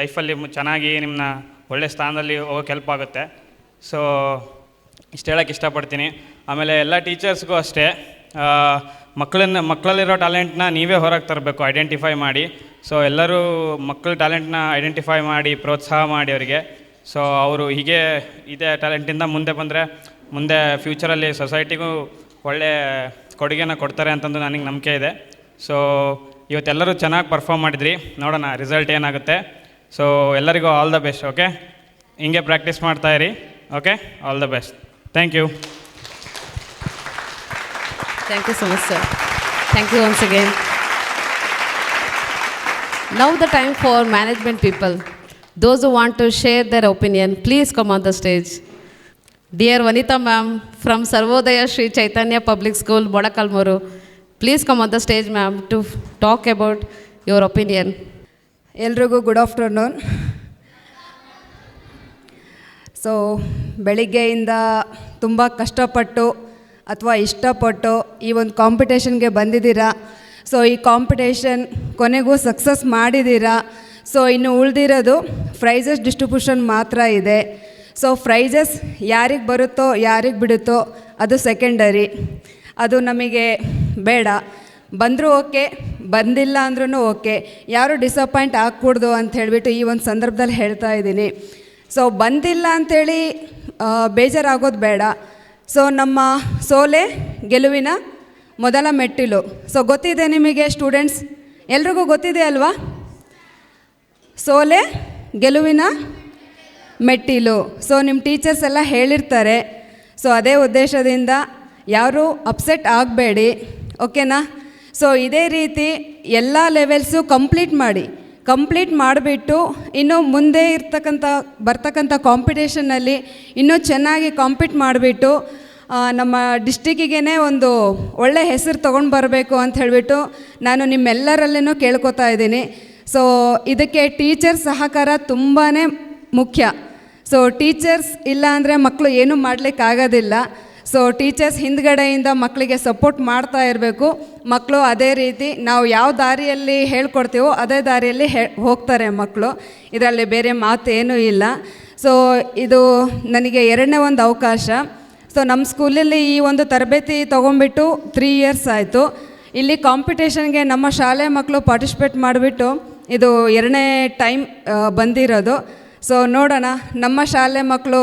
ಲೈಫಲ್ಲಿ ಚೆನ್ನಾಗಿ ನಿಮ್ಮನ್ನ ಒಳ್ಳೆ ಸ್ಥಾನದಲ್ಲಿ ಹೋಗೋಕ್ಕೆ ಹೆಲ್ಪ್ ಆಗುತ್ತೆ. ಸೊ ಇಷ್ಟು ಹೇಳೋಕ್ಕೆ ಇಷ್ಟಪಡ್ತೀನಿ. ಆಮೇಲೆ ಎಲ್ಲ ಟೀಚರ್ಸ್ಗೂ ಅಷ್ಟೇ, ಮಕ್ಕಳಲ್ಲಿರೋ ಟ್ಯಾಲೆಂಟ್ನ ನೀವೇ ಹೊರಗೆ ತರಬೇಕು, ಐಡೆಂಟಿಫೈ ಮಾಡಿ. ಸೊ ಎಲ್ಲರೂ ಮಕ್ಕಳ ಟ್ಯಾಲೆಂಟ್ನ ಐಡೆಂಟಿಫೈ ಮಾಡಿ ಪ್ರೋತ್ಸಾಹ ಮಾಡಿ ಅವರಿಗೆ. ಸೊ ಅವರು ಹೀಗೆ ಇದೇ ಟ್ಯಾಲೆಂಟಿಂದ ಮುಂದೆ ಬಂದರೆ ಮುಂದೆ ಫ್ಯೂಚರಲ್ಲಿ ಸೊಸೈಟಿಗೂ ಒಳ್ಳೆ ಕೊಡುಗೆನ ಕೊಡ್ತಾರೆ ಅಂತಂದು ನನಗೆ ನಂಬಿಕೆ ಇದೆ. ಸೊ ಇವತ್ತೆಲ್ಲರೂ ಚೆನ್ನಾಗಿ ಪರ್ಫಾರ್ಮ್ ಮಾಡಿದ್ರಿ, ನೋಡೋಣ ರಿಸಲ್ಟ್ ಏನಾಗುತ್ತೆ. ಸೊ ಎಲ್ಲರಿಗೂ ಆಲ್ ದ ಬೆಸ್ಟ್. ಓಕೆ, ಹಿಂಗೆ ಪ್ರಾಕ್ಟೀಸ್ ಮಾಡ್ತಾಯಿರಿ. Okay, all the best. Thank you. Thank you so much, sir. Thank you once again. Now the time for management people. Those who want to share their opinion, please come on the stage. Dear Vanita ma'am from Sarvodaya Sri Chaitanya Public School, Bodakalmuru, please come on the stage, ma'am, to talk about your opinion. ಎಲ್ರಿಗೂ good afternoon. So ಬೆಳಿಗ್ಗೆಯಿಂದ ತುಂಬ ಕಷ್ಟಪಟ್ಟು ಅಥವಾ ಇಷ್ಟಪಟ್ಟು ಈ ಒಂದು ಕಾಂಪಿಟೇಷನ್ಗೆ ಬಂದಿದ್ದೀರಾ. So ಈ ಕಾಂಪಿಟೇಷನ್ ಕೊನೆಗೂ ಸಕ್ಸಸ್ ಮಾಡಿದ್ದೀರಾ. ಸೊ ಇನ್ನು ಉಳಿದಿರೋದು ಪ್ರೈಸಸ್ ಡಿಸ್ಟ್ರಿಬ್ಯೂಷನ್ ಮಾತ್ರ ಇದೆ. ಸೊ ಪ್ರೈಸಸ್ ಯಾರಿಗೆ ಬರುತ್ತೋ ಯಾರಿಗೆ ಬಿಡುತ್ತೋ ಅದು ಸೆಕೆಂಡರಿ, ಅದು ನಮಗೆ ಬೇಡ. ಬಂದರೂ ಓಕೆ, ಬಂದಿಲ್ಲ ಅಂದ್ರೂ ಓಕೆ, ಯಾರೂ ಡಿಸಪಾಯಿಂಟ್ ಆಗಕೂಡ್ದು ಅಂತ ಹೇಳಿಬಿಟ್ಟು ಈ ಒಂದು ಸಂದರ್ಭದಲ್ಲಿ ಹೇಳ್ತಾ ಇದ್ದೀನಿ. ಸೊ ಬಂದಿಲ್ಲ ಅಂಥೇಳಿ ಬೇಜಾರಾಗೋದು ಬೇಡ. ಸೊ ನಮ್ಮ ಸೋಲೆ ಗೆಲುವಿನ ಮೊದಲ ಮೆಟ್ಟಿಲು. ಸೊ ಗೊತ್ತಿದೆ ನಿಮಗೆ ಸ್ಟೂಡೆಂಟ್ಸ್, ಎಲ್ರಿಗೂ ಗೊತ್ತಿದೆ ಅಲ್ವಾ? ಸೋಲೆ ಗೆಲುವಿನ ಮೆಟ್ಟಿಲು. ಸೊ ನಿಮ್ಮ ಟೀಚರ್ಸ್ ಎಲ್ಲ ಹೇಳಿರ್ತಾರೆ. ಸೊ ಅದೇ ಉದ್ದೇಶದಿಂದ ಯಾರೂ ಅಪ್ಸೆಟ್ ಆಗಬೇಡಿ, ಓಕೆನಾ? ಸೊ ಇದೇ ರೀತಿ ಎಲ್ಲ ಲೆವೆಲ್ಸು ಕಂಪ್ಲೀಟ್ ಮಾಡಿಬಿಟ್ಟು ಇನ್ನು ಮುಂದೆ ಬರ್ತಕ್ಕಂಥ ಕಾಂಪಿಟೇಷನ್ನಲ್ಲಿ ಇನ್ನೂ ಚೆನ್ನಾಗಿ ಕಾಂಪೀಟ್ ಮಾಡಿಬಿಟ್ಟು ನಮ್ಮ ಡಿಸ್ಟಿಕ್ಕಿಗೇ ಒಂದು ಒಳ್ಳೆ ಹೆಸರು ತೊಗೊಂಡು ಬರಬೇಕು ಅಂತ ಹೇಳಿಬಿಟ್ಟು ನಾನು ನಿಮ್ಮೆಲ್ಲರಲ್ಲೂ ಕೇಳ್ಕೊತಾ ಇದ್ದೀನಿ. ಸೊ ಇದಕ್ಕೆ ಟೀಚರ್ಸ್ ಸಹಕಾರ ತುಂಬಾ ಮುಖ್ಯ. ಸೊ ಟೀಚರ್ಸ್ ಇಲ್ಲ ಅಂದರೆ ಮಕ್ಕಳು ಏನೂ ಮಾಡಲಿಕ್ಕಾಗೋದಿಲ್ಲ. ಸೊ ಟೀಚರ್ಸ್ ಹಿಂದ್ಗಡೆಯಿಂದ ಮಕ್ಕಳಿಗೆ ಸಪೋರ್ಟ್ ಮಾಡ್ತಾ ಇರಬೇಕು. ಮಕ್ಕಳು ಅದೇ ರೀತಿ ನಾವು ಯಾವ ದಾರಿಯಲ್ಲಿ ಹೇಳ್ಕೊಡ್ತೀವೋ ಅದೇ ದಾರಿಯಲ್ಲಿ ಹೋಗ್ತಾರೆ ಮಕ್ಕಳು. ಇದರಲ್ಲಿ ಬೇರೆ ಮಾತೇನೂ ಇಲ್ಲ. ಸೊ ಇದು ನನಗೆ ಎರಡನೇ ಒಂದು ಅವಕಾಶ. ಸೊ ನಮ್ಮ ಸ್ಕೂಲಲ್ಲಿ ಈ ಒಂದು ತರಬೇತಿ ತೊಗೊಂಡ್ಬಿಟ್ಟು 3 years ಆಯಿತು. ಇಲ್ಲಿ ಕಾಂಪಿಟೇಷನ್ಗೆ ನಮ್ಮ ಶಾಲೆ ಮಕ್ಕಳು ಪಾರ್ಟಿಸಿಪೇಟ್ ಮಾಡಿಬಿಟ್ಟು ಇದು 2ನೇ ಟೈಮ್ ಬಂದಿರೋದು. ಸೊ ನೋಡೋಣ ನಮ್ಮ ಶಾಲೆ ಮಕ್ಕಳು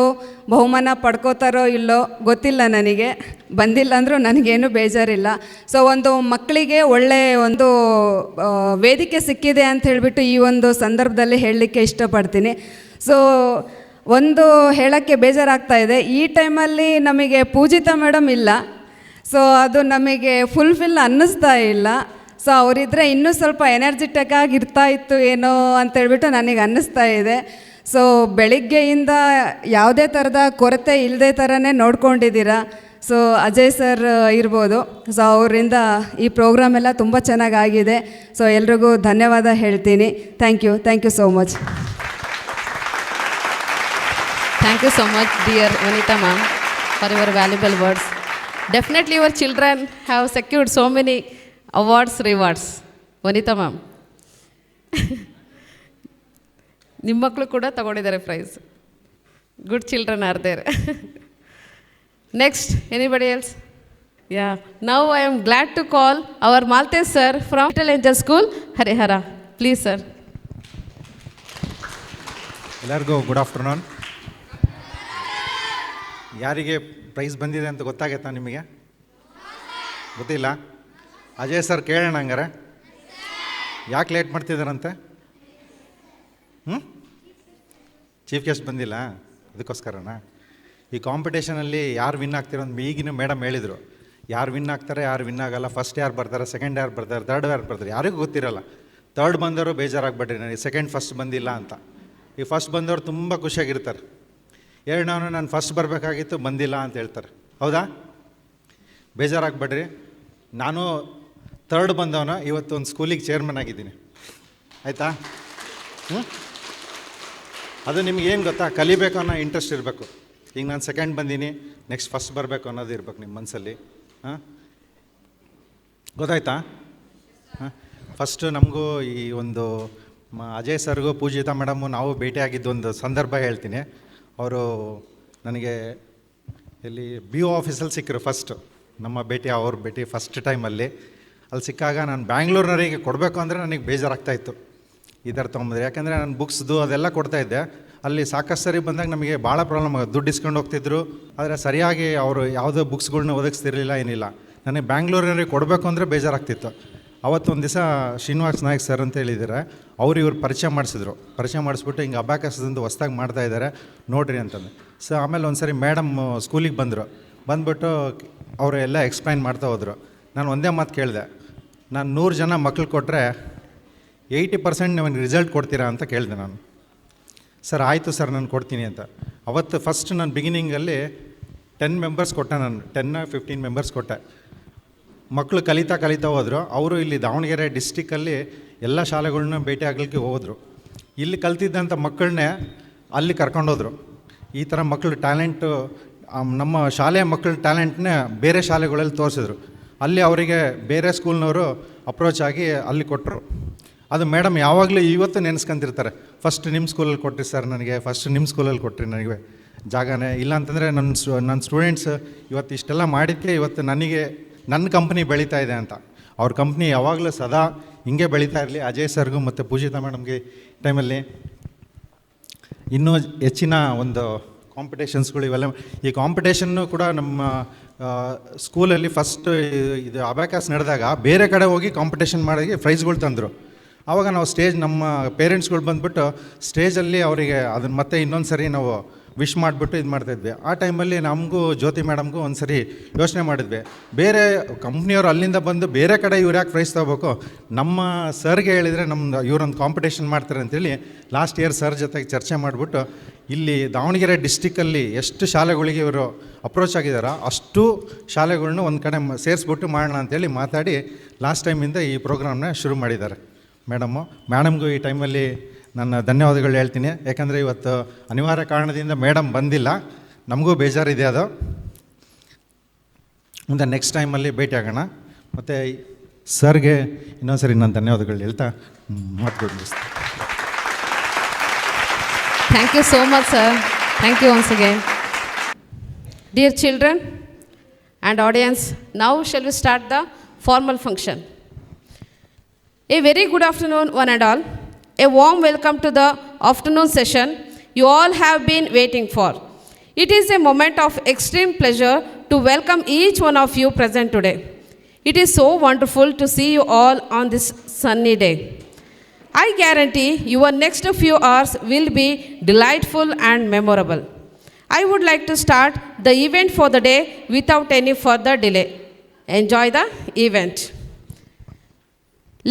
ಬಹುಮಾನ ಪಡ್ಕೋತಾರೋ ಇಲ್ಲೋ ಗೊತ್ತಿಲ್ಲ ನನಗೆ. ಬಂದಿಲ್ಲ ಅಂದರೂ ನನಗೇನು ಬೇಜಾರಿಲ್ಲ. ಸೊ ಒಂದು ಮಕ್ಕಳಿಗೆ ಒಳ್ಳೆಯ ಒಂದು ವೇದಿಕೆ ಸಿಕ್ಕಿದೆ ಅಂತ ಹೇಳಿಬಿಟ್ಟು ಈ ಒಂದು ಸಂದರ್ಭದಲ್ಲಿ ಹೇಳಲಿಕ್ಕೆ ಇಷ್ಟಪಡ್ತೀನಿ. ಸೊ ಒಂದು ಹೇಳೋಕ್ಕೆ ಬೇಜಾರಾಗ್ತಾ ಇದೆ, ಈ ಟೈಮಲ್ಲಿ ನಮಗೆ ಪೂಜಿತಾ ಮೇಡಮ್ ಇಲ್ಲ. ಸೊ ಅದು ನಮಗೆ ಫುಲ್ಫಿಲ್ ಅನ್ನಿಸ್ತಾ ಇಲ್ಲ. ಸೊ ಅವರಿದ್ದರೆ ಇನ್ನೂ ಸ್ವಲ್ಪ ಎನರ್ಜಿಟಿಕ್ ಆಗಿ ಇರ್ತಾಯಿತ್ತು ಏನೋ ಅಂತೇಳ್ಬಿಟ್ಟು ನನಗೆ ಅನ್ನಿಸ್ತಾ ಇದೆ. ಸೊ ಬೆಳಿಗ್ಗೆಯಿಂದ ಯಾವುದೇ ಥರದ ಕೊರತೆ ಇಲ್ಲದೆ ಥರನೇ ನೋಡ್ಕೊಂಡಿದ್ದೀರಾ. ಸೊ ಅಜಯ್ ಸರ್ ಇರ್ಬೋದು. ಸೊ ಅವರಿಂದ ಈ ಪ್ರೋಗ್ರಾಮ್ ಎಲ್ಲ ತುಂಬ ಚೆನ್ನಾಗಾಗಿದೆ. ಸೊ ಎಲ್ರಿಗೂ ಧನ್ಯವಾದ ಹೇಳ್ತೀನಿ. Thank you so much. Thank you so much, dear Vanita ma'am, for your valuable words. Definitely your children have secured so many rewards. Vanita ma'am. ನಿಮ್ಮ ಮಕ್ಕಳು ಕೂಡ ತಗೊಂಡಿದ್ದಾರೆ prize. Good children are there. Next, anybody else? Yeah. Now I am glad to call our Maltese sir from Little Angel School, Harihara. Please, sir. ಎಲ್ಲರಿಗೂ good afternoon. ಯಾರಿಗೆ price ಬಂದಿದೆ ಅಂತ ಗೊತ್ತಾಗೈತಾ ನಿಮಗೆ? ಗೊತ್ತಿಲ್ಲ? ಅಜಯ್ ಸರ್ ಕೇಳೋಣ ಹಂಗಾರೆ. ಯಾಕೆ ಲೇಟ್ ಮಾಡ್ತಿದ್ದಾರಂತೆ? ಚೀಫ್ ಗೆಸ್ಟ್ ಬಂದಿಲ್ಲ ಅದಕ್ಕೋಸ್ಕರನಾ? ಈ ಕಾಂಪಿಟೇಷನಲ್ಲಿ ಯಾರು ವಿನ್ ಆಗ್ತಿರೋ ಅಂತ ಈಗಿನ ಮೇಡಮ್ ಹೇಳಿದರು. ಯಾರು ವಿನ್ ಆಗ್ತಾರೆ, ಯಾರು ವಿನ್ ಆಗಲ್ಲ, ಫಸ್ಟ್ ಯಾರು ಬರ್ತಾರೆ, ಸೆಕೆಂಡ್ ಯಾರು ಬರ್ತಾರೆ, ಥರ್ಡ್ ಯಾರು ಬರ್ತಾರೆ, ಯಾರಿಗೂ ಗೊತ್ತಿರಲ್ಲ. ಥರ್ಡ್ ಬಂದವರು ಬೇಜಾರಾಗ್ಬೇಡ್ರಿ, ನನಗೆ ಸೆಕೆಂಡ್ ಫಸ್ಟ್ ಬಂದಿಲ್ಲ ಅಂತ. ಈ ಫಸ್ಟ್ ಬಂದವರು ತುಂಬ ಖುಷಿಯಾಗಿರ್ತಾರೆ. ಎರಡನವನು ನಾನು ಫಸ್ಟ್ ಬರಬೇಕಾಗಿತ್ತು ಬಂದಿಲ್ಲ ಅಂತ ಹೇಳ್ತಾರೆ. ಹೌದಾ? ಬೇಜಾರಾಗ್ಬೇಡ್ರಿ. ನಾನು ಥರ್ಡ್ ಬಂದವನು ಇವತ್ತು ಒಂದು ಸ್ಕೂಲಿಗೆ ಚೇರ್ಮನ್ ಆಗಿದ್ದೀನಿ. ಆಯಿತಾ? ಅದು ನಿಮ್ಗೇನು ಗೊತ್ತಾ, ಕಲಿಬೇಕು ಅನ್ನೋ ಇಂಟ್ರೆಸ್ಟ್ ಇರಬೇಕು. ಈಗ ನಾನು ಸೆಕೆಂಡ್ ಬಂದೀನಿ, ನೆಕ್ಸ್ಟ್ ಫಸ್ಟ್ ಬರಬೇಕು ಅನ್ನೋದು ಇರಬೇಕು ನಿಮ್ಮ ಮನಸ್ಸಲ್ಲಿ. ಗೊತ್ತಾಯ್ತಾ? ಫಸ್ಟು ನಮಗೂ ಈ ಒಂದು ಅಜಯ್ ಸರ್ಗೂ ಪೂಜಿತಾ ಮೇಡಮು ನಾವು ಭೇಟಿಯಾಗಿದ್ದು ಒಂದು ಸಂದರ್ಭ ಹೇಳ್ತೀನಿ. ಅವರು ನನಗೆ ಇಲ್ಲಿ BO ಆಫೀಸಲ್ಲಿ ಸಿಕ್ಕರು ಫಸ್ಟು. ನಮ್ಮ ಭೇಟಿ ಅವ್ರ ಭೇಟಿ ಫಸ್ಟ್ ಟೈಮಲ್ಲಿ ಅಲ್ಲಿ ಸಿಕ್ಕಾಗ ನಾನು ಬ್ಯಾಂಗ್ಳೂರಿನವರಿಗೆ ಕೊಡಬೇಕು ಅಂದರೆ ನನಗೆ ಬೇಜಾರಾಗ್ತಾಯಿತ್ತು ಈ ಥರ ತೊಗೊಂಬಂದ್ರೆ. ಯಾಕೆಂದರೆ ನಾನು ಬುಕ್ಸ್ದು ಅದೆಲ್ಲ ಕೊಡ್ತಾಯಿದ್ದೆ. ಅಲ್ಲಿ ಸಾಕಷ್ಟು ಸರಿ ಬಂದಾಗ ನಮಗೆ ಭಾಳ ಪ್ರಾಬ್ಲಮ್ ಆಗೋದು. ದುಡ್ಡು ಇಸ್ಕೊಂಡು ಹೋಗ್ತಿದ್ರು, ಆದರೆ ಸರಿಯಾಗಿ ಅವರು ಯಾವುದೋ ಬುಕ್ಸ್ಗಳ್ನ ಒದಗಿಸ್ತಿರಲಿಲ್ಲ, ಏನಿಲ್ಲ. ನನಗೆ ಬ್ಯಾಂಗ್ಳೂರಿನವ್ರಿಗೆ ಕೊಡಬೇಕು ಅಂದರೆ ಬೇಜಾರಾಗ್ತಿತ್ತು. ಅವತ್ತೊಂದು ದಿವಸ ಶ್ರೀನಿವಾಸ್ ನಾಯಕ್ ಸರ್ ಅಂತ ಹೇಳಿದ್ದಾರೆ, ಇವ್ರು ಪರಿಚಯ ಮಾಡಿಸ್ಬಿಟ್ಟು ಹಿಂಗೆ ಅಬ್ಯಾಕಸ್ದಿಂದ ಹೊಸ್ದಾಗಿ ಮಾಡ್ತಾಯಿದ್ದಾರೆ ನೋಡಿರಿ ಅಂತಂದು. ಸೊ ಆಮೇಲೆ ಒಂದು ಸರಿ ಮೇಡಮ್ ಸ್ಕೂಲಿಗೆ ಬಂದುಬಿಟ್ಟು ಅವರು ಎಲ್ಲ ಎಕ್ಸ್ಪ್ಲೈನ್ ಮಾಡ್ತಾ ಹೋದರು. ನಾನು ಒಂದೇ ಮಾತು ಕೇಳಿದೆ, ನಾನು 100 ಜನ ಮಕ್ಳು ಕೊಟ್ಟರೆ 80% ನೀವು ರಿಸಲ್ಟ್ ಕೊಡ್ತೀರಾ ಅಂತ ಕೇಳಿದೆ ನಾನು. ಸರ್ ಆಯಿತು ಸರ್ ನಾನು ಕೊಡ್ತೀನಿ ಅಂತ. ಅವತ್ತು ಫಸ್ಟ್ ನಾನು ಬಿಗಿನಿಂಗಲ್ಲಿ 10 ಮೆಂಬರ್ಸ್ ಕೊಟ್ಟೆ, ನಾನು 10-15 ಮೆಂಬರ್ಸ್ ಕೊಟ್ಟೆ. ಮಕ್ಕಳು ಕಲಿತಾ ಹೋದರು. ಅವರು ಇಲ್ಲಿ ದಾವಣಗೆರೆ ಡಿಸ್ಟಿಕ್ಕಲ್ಲಿ ಎಲ್ಲ ಶಾಲೆಗಳ್ನ ಭೇಟಿ ಆಗಲಿಕ್ಕೆ ಹೋದರು. ಇಲ್ಲಿ ಕಲ್ತಿದ್ದಂಥ ಮಕ್ಕಳನ್ನೇ ಅಲ್ಲಿ ಕರ್ಕೊಂಡೋದ್ರು. ಈ ಥರ ಮಕ್ಕಳು ಟ್ಯಾಲೆಂಟು, ನಮ್ಮ ಶಾಲೆಯ ಮಕ್ಕಳ ಟ್ಯಾಲೆಂಟ್ನೇ ಬೇರೆ ಶಾಲೆಗಳಲ್ಲಿ ತೋರಿಸಿದ್ರು. ಅಲ್ಲಿ ಅವರಿಗೆ ಬೇರೆ ಸ್ಕೂಲ್ನವರು ಅಪ್ರೋಚ್ ಆಗಿ ಅಲ್ಲಿ ಕೊಟ್ಟರು. ಅದು ಮೇಡಮ್ ಯಾವಾಗಲೂ ಇವತ್ತು ನೆನೆಸ್ಕೊಂತಿರ್ತಾರೆ, ಫಸ್ಟ್ ನಿಮ್ಮ ಸ್ಕೂಲಲ್ಲಿ ಕೊಟ್ಟಿರಿ ಸರ್ ನನಗೆ, ಫಸ್ಟ್ ನಿಮ್ಮ ಸ್ಕೂಲಲ್ಲಿ ಕೊಟ್ಟಿರಿ ನನಗೆ ಜಾಗನೇ. ಇಲ್ಲ ಅಂತಂದರೆ ನನ್ನ ಸ್ಟೂಡೆಂಟ್ಸ್ ಇವತ್ತು ಇಷ್ಟೆಲ್ಲ ಮಾಡಿದ್ದಕ್ಕೆ ಇವತ್ತು ನನ್ನ ಕಂಪ್ನಿ ಬೆಳೀತಾ ಇದೆ ಅಂತ. ಅವ್ರ ಕಂಪ್ನಿ ಯಾವಾಗಲೂ ಸದಾ ಹಿಂಗೆ ಬೆಳೀತಾ ಇರಲಿ. ಅಜಯ್ ಸರ್ಗೂ ಮತ್ತು ಪೂಜಿತಾ ಮೇಡಮ್ಗೆ ಟೈಮಲ್ಲಿ ಇನ್ನೂ ಹೆಚ್ಚಿನ ಒಂದು ಕಾಂಪಿಟೇಷನ್ಸ್ಗಳು ಇವೆಲ್ಲ. ಈ ಕಾಂಪಿಟೇಷನ್ನು ಕೂಡ ನಮ್ಮ ಸ್ಕೂಲಲ್ಲಿ ಫಸ್ಟ್ ಇದು ಅಬ್ಯಾಕಸ್ ನಡೆದಾಗ ಬೇರೆ ಕಡೆ ಹೋಗಿ ಕಾಂಪಿಟೇಷನ್ ಮಾಡಿ ಪ್ರೈಸ್ಗಳು ತಂದರು. ಆವಾಗ ನಾವು ನಮ್ಮ ಪೇರೆಂಟ್ಸ್ಗಳು ಬಂದುಬಿಟ್ಟು ಸ್ಟೇಜಲ್ಲಿ ಅವರಿಗೆ ಅದನ್ನು ಮತ್ತೆ ಇನ್ನೊಂದು ಸರಿ ನಾವು ವಿಶ್ ಮಾಡಿಬಿಟ್ಟು ಇದು ಮಾಡ್ತಾಯಿದ್ವಿ. ಆ ಟೈಮಲ್ಲಿ ನಮಗೂ ಜ್ಯೋತಿ ಮೇಡಮ್ಗೂ ಒಂದು ಸರಿ ಯೋಚನೆ ಮಾಡಿದ್ವಿ, ಬೇರೆ ಕಂಪ್ನಿಯವರು ಅಲ್ಲಿಂದ ಬಂದು ಬೇರೆ ಕಡೆ ಇವ್ರು ಯಾಕೆ ಪ್ರೈಸ್ ತೊಗೋಬೇಕು, ನಮ್ಮ ಸರ್ಗೆ ಹೇಳಿದರೆ ಇವರೊಂದು ಕಾಂಪಿಟೇಷನ್ ಮಾಡ್ತಾರೆ ಅಂತೇಳಿ ಲಾಸ್ಟ್ ಇಯರ್ ಸರ್ ಜೊತೆಗೆ ಚರ್ಚೆ ಮಾಡಿಬಿಟ್ಟು ಇಲ್ಲಿ ದಾವಣಗೆರೆ ಡಿಸ್ಟಿಕ್ಕಲ್ಲಿ ಎಷ್ಟು ಶಾಲೆಗಳಿಗೆ ಇವರು ಅಪ್ರೋಚ್ ಆಗಿದ್ದಾರೋ ಅಷ್ಟು ಶಾಲೆಗಳ್ನ ಒಂದು ಕಡೆ ಸೇರಿಸ್ಬಿಟ್ಟು ಮಾಡೋಣ ಅಂತೇಳಿ ಮಾತಾಡಿ ಲಾಸ್ಟ್ ಟೈಮಿಂದ ಈ ಪ್ರೋಗ್ರಾಮ್ನ ಶುರು ಮಾಡಿದ್ದಾರೆ ಮೇಡಮ್ಗೂ ಈ ಟೈಮಲ್ಲಿ ನನ್ನ ಧನ್ಯವಾದಗಳು ಹೇಳ್ತೀನಿ. ಯಾಕಂದರೆ ಇವತ್ತು ಅನಿವಾರ್ಯ ಕಾರಣದಿಂದ ಮೇಡಮ್ ಬಂದಿಲ್ಲ, ನಮಗೂ ಬೇಜಾರಿದೆ. ಅದು ಮುಂದೆ ನೆಕ್ಸ್ಟ್ ಟೈಮಲ್ಲಿ ಭೇಟಿ ಆಗೋಣ. ಮತ್ತು ಸರ್ಗೆ ಇನ್ನೊಂದು ಸರಿ ನಾನು ಧನ್ಯವಾದಗಳು ಹೇಳ್ತಾ ಮಾತುಗಳು. Thank you so much, sir. Thank you once again. Dear children and audience, now shall we start the formal function. A very good afternoon, one and all. A warm welcome to the afternoon session you all have been waiting for. It is a moment of extreme pleasure to welcome each one of you present today. It is so wonderful to see you all on this sunny day. I guarantee your next few hours will be delightful and memorable. I would like to start the event for the day without any further delay. Enjoy the event.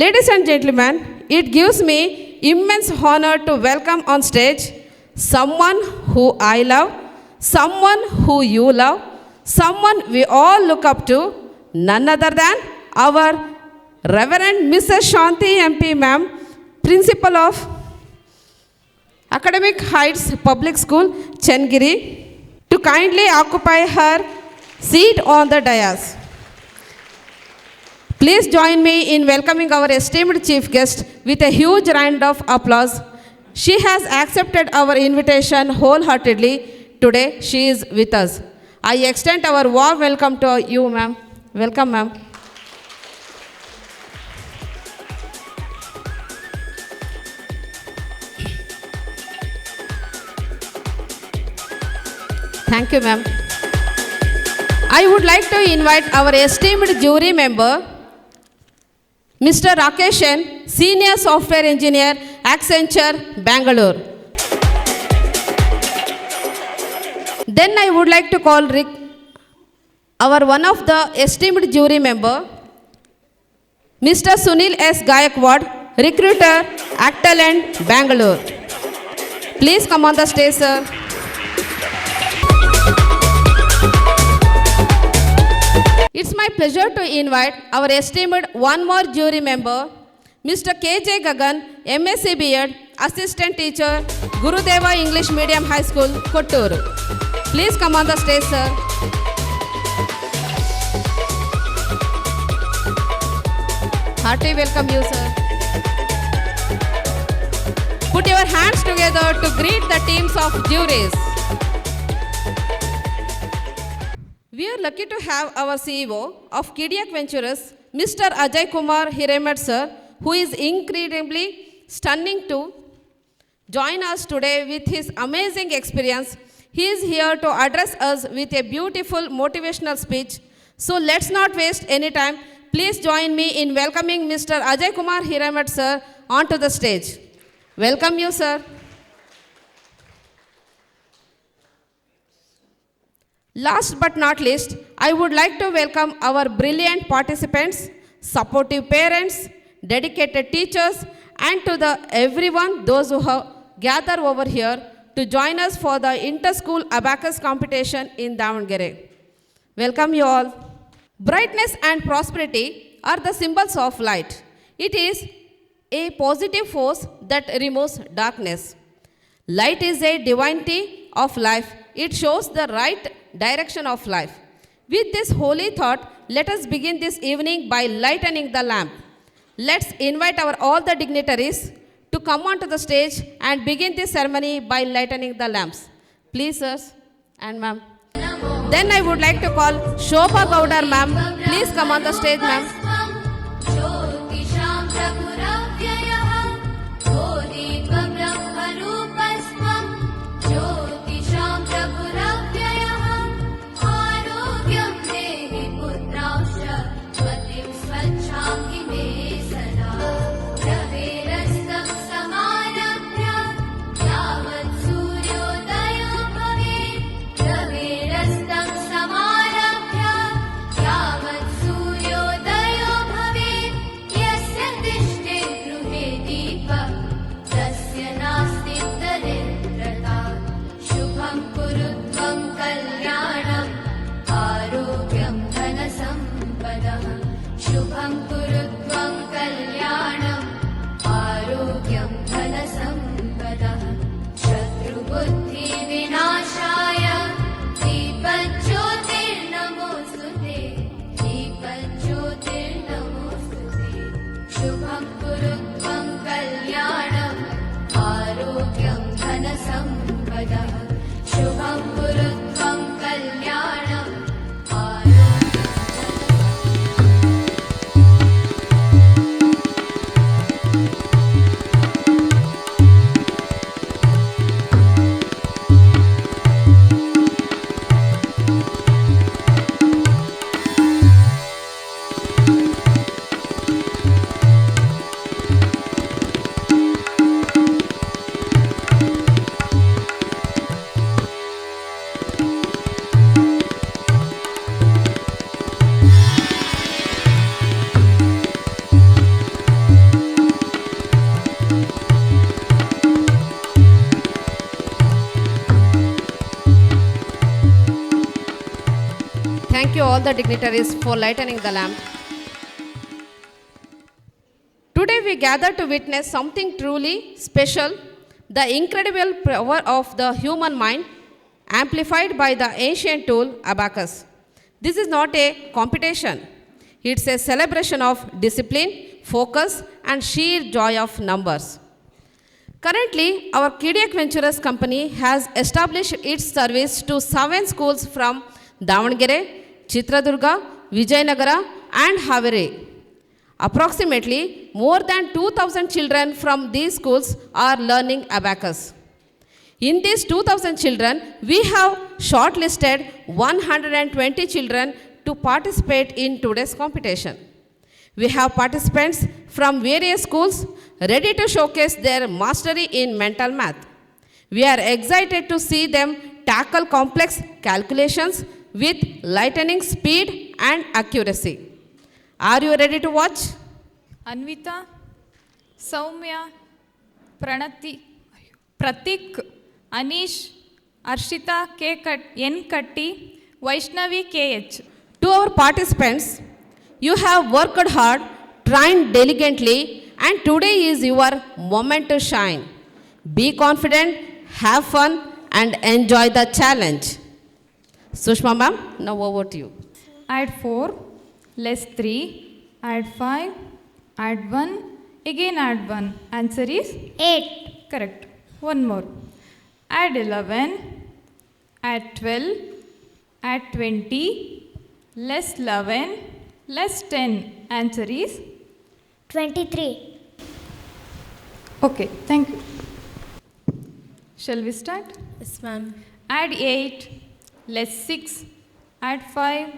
Ladies and gentlemen, it gives me immense honor to welcome on stage someone who I love, someone who you love, someone we all look up to, none other than our Reverend Mrs. Shanti MP Ma'am, Principal of Academic Heights Public School, Chengiri, to kindly occupy her seat on the dais. Please join me in welcoming our esteemed chief guest with a huge round of applause. She has accepted our invitation wholeheartedly. Today she is with us. I extend our warm welcome to you, ma'am. Welcome, ma'am. Thank you, ma'am. I would like to invite our esteemed jury member, Mr. Rakesh N, Senior Software Engineer, Accenture, Bangalore. Then I would like to call our one of the esteemed jury member, Mr. Sunil S. Gayakwad, Recruiter, Actalent, Bangalore. Please come on the stage, sir. It's my pleasure to invite our esteemed one more jury member, Mr. K.J. Gagan, MSc B.Ed, Assistant Teacher, Gurudeva English Medium High School, Kotturu. Please come on the stage, sir. Hearty welcome you, sir. Put your hands together to greet the teams of juries. We are lucky to have our CEO of Kidiak Ventures, Mr. Ajay Kumar Hiremed sir, who is incredibly stunning to join us today with his amazing experience. He is here to address us with a beautiful motivational speech. So let's not waste any time. Please join me in welcoming Mr. Ajay Kumar Hiremed sir onto the stage. Welcome you, sir. Last but not least, I would like to welcome our brilliant participants, supportive parents, dedicated teachers, and to everyone, those who have gathered over here to join us for the inter-school abacus competition in Davangere. Welcome you all. Brightness and prosperity are the symbols of light. It is a positive force that removes darkness. Light is a divinity of life. It shows the right direction of life. With this holy thought, let us begin this evening by lightening the lamp. Let's invite all the dignitaries to come onto the stage and begin this ceremony by lightening the lamps. Please, sirs and ma'am. Then I would like to call Shobha Gaudar ma'am. Please come on the stage, ma'am. Thank you all the dignitaries for lightening the lamp. Today we gather to witness something truly special, the incredible power of the human mind amplified by the ancient tool abacus. This is not a competition. It's a celebration of discipline, focus, and sheer joy of numbers. Currently, our Kidiak Ventures company has established its service to 7 schools from Davangere, Chitradurga, Vijayanagara, and Haveri. Approximately more than 2,000 children from these schools are learning abacus. In these 2,000 children, we have shortlisted 120 children to participate in today's competition. We have participants from various schools ready to showcase their mastery in mental math. We are excited to see them tackle complex calculations with lightning speed and accuracy. Are you ready to watch? Anvita, Soumya, Pratik, Anish, Arshita N. Katti, Vaishnavi KH. To our participants, you have worked hard, trained diligently, and today is your moment to shine. Be confident, have fun, and enjoy the challenge. Sushma ma'am, now over to you. Add 4, less 3, add 5, add 1, again add 1. Answer is 8. Correct. One more. Add 11, add 12, Add 20, less 11, less 10. Answer is? 23. Okay, thank you. Shall we start? Yes, ma'am. Add 8, less 6, add 5,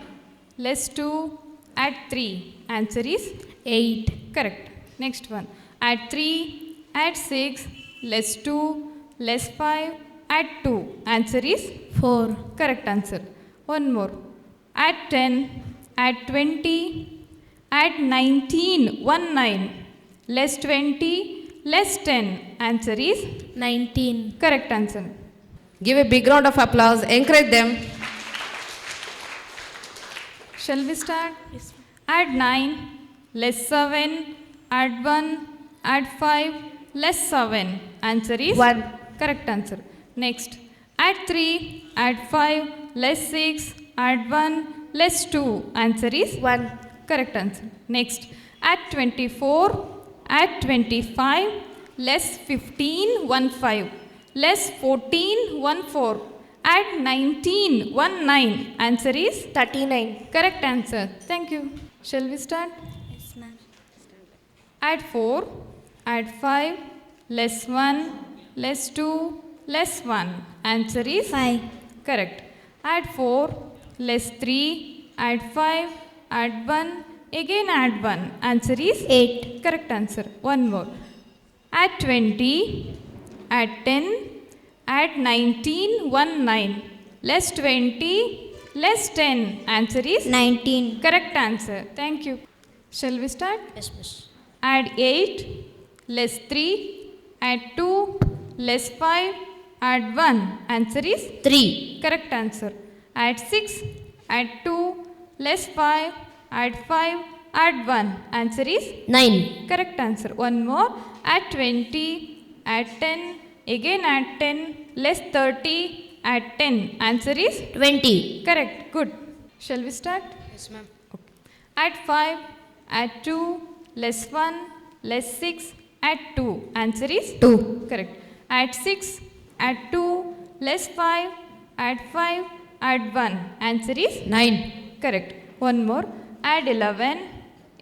less 2, add 3. Answer is? 8. Correct. Next one. Add 3, add 6, less 2, less 5, add 2. Answer is? 4. Correct answer. One more. Add 10, add 20, add 19, 1 9, less 20, less 10. Answer is? 19. Correct answer. Give a big round of applause. Encourage them. Shall we start? Yes. Add 9, less 7, add 1, add 5, less 7. Answer is? 1. Correct answer. Next. Add 3, add 5, less 6, add 1, less 2. Answer is? 1. Correct answer. Next. Add 24, add 25, less 15, 1 5, less 14, 1 4. Add 19, 1 9. Answer is? 39. Correct answer. Thank you. Shall we start? Yes, ma'am. Add 4, add 5, less 1, less 2, less 1. Answer is? 5. Correct. Add 4, less 3, add 5, add 1, again add 1. Answer is? 8. Correct answer. One more. Add 20, add 10, add 19, 1 9, less 20, less 10. Answer is? 19. Correct answer. Thank you. Shall we start? Yes, miss. Add 8, less 3, add 2, less 5, add 1. Answer is? 3. Correct answer. Add 6, add 2, less 5, add 5, add 1. Answer is? 9. Correct answer. One more. Add 20, add 10, again add 10, less 30, add 10. Answer is? 20. Correct. Good. Shall we start? Yes, ma'am. Add 5, add 2, less 1, less 6, add 2. Answer is? 2. Correct. Add 6, add 2, less 5, add 5, add 1. Answer is? 9. Correct. One more. Add 11,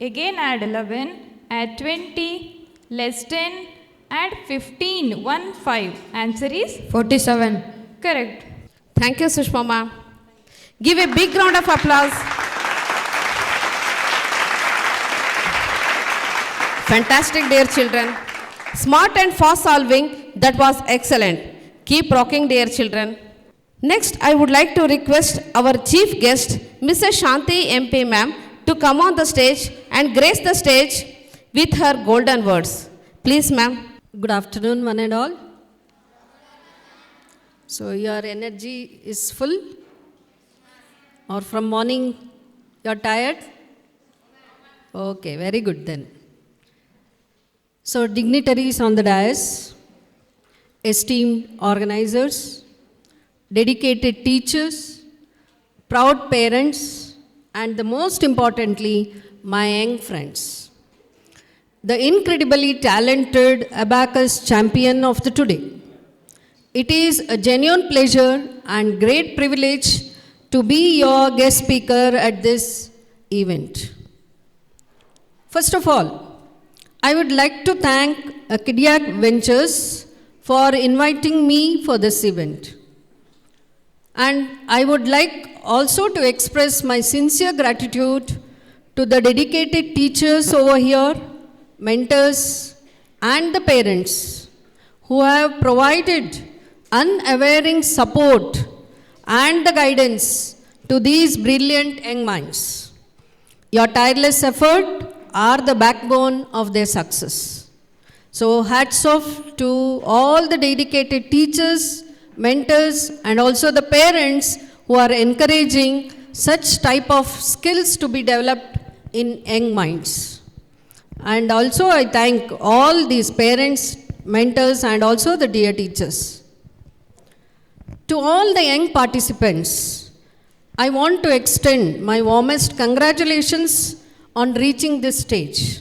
again add 11, add 20, less 10, add 15, 1 5. Answer is? 47. Correct. Thank you, Sushma ma'am. Give a big round of applause. Fantastic, dear children. Smart and fast solving, that was excellent. Keep rocking, dear children. Next, I would like to request our chief guest, Mrs. Shanti MP ma'am, to come on the stage and grace the stage with her golden words. Please, ma'am. Good afternoon, one and all. So, your energy is full? Or from morning you're tired? Okay, very good then. So, dignitaries on the dais, esteemed organizers, dedicated teachers, proud parents, and the most importantly, my young friends. The incredibly talented abacus champion of the today. It is a genuine pleasure and great privilege to be your guest speaker at this event. First of all, I would like to thank Akidiak Ventures for inviting me for this event. And I would like also to express my sincere gratitude to the dedicated teachers over here, mentors, and the parents who have provided unwavering support and the guidance to these brilliant young minds. Your tireless effort are the backbone of their success. So hats off to all the dedicated teachers, mentors, and also the parents who are encouraging such type of skills to be developed in young minds. And also I thank all these parents, mentors, and also the dear teachers. To all the young participants, I want to extend my warmest congratulations on reaching this stage.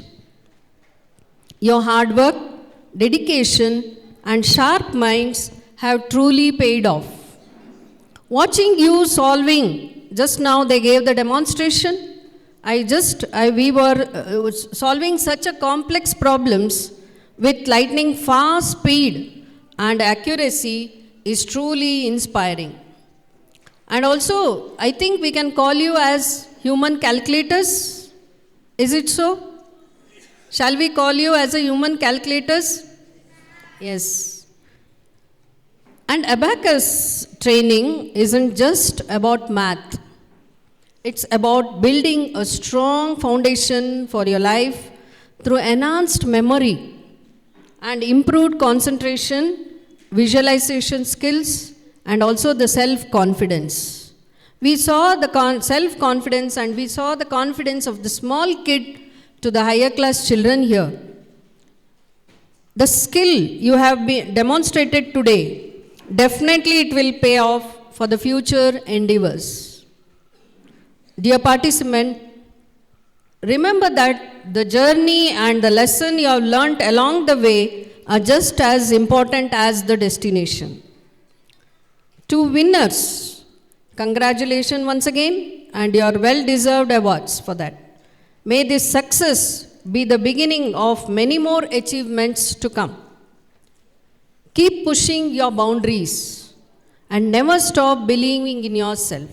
Your hard work, dedication, and sharp minds have truly paid off. Watching you solving, just now they gave the demonstration. We were solving such a complex problems with lightning fast speed and accuracy is truly inspiring. And also, I think we can call you as human calculators. Is it so? Shall we call you as a human calculators? Yes. And abacus training isn't just about math. It's about building a strong foundation for your life through enhanced memory and improved concentration, visualization skills, and also the self-confidence. We saw the self-confidence and we saw the confidence of the small kid to the higher class children here. The skill you have been demonstrated today, definitely it will pay off for the future endeavors. Dear participant, remember that the journey and the lesson you have learnt along the way are just as important as the destination. To winners, congratulations once again and your well-deserved awards for that. May this success be the beginning of many more achievements to come. Keep pushing your boundaries and never stop believing in yourself.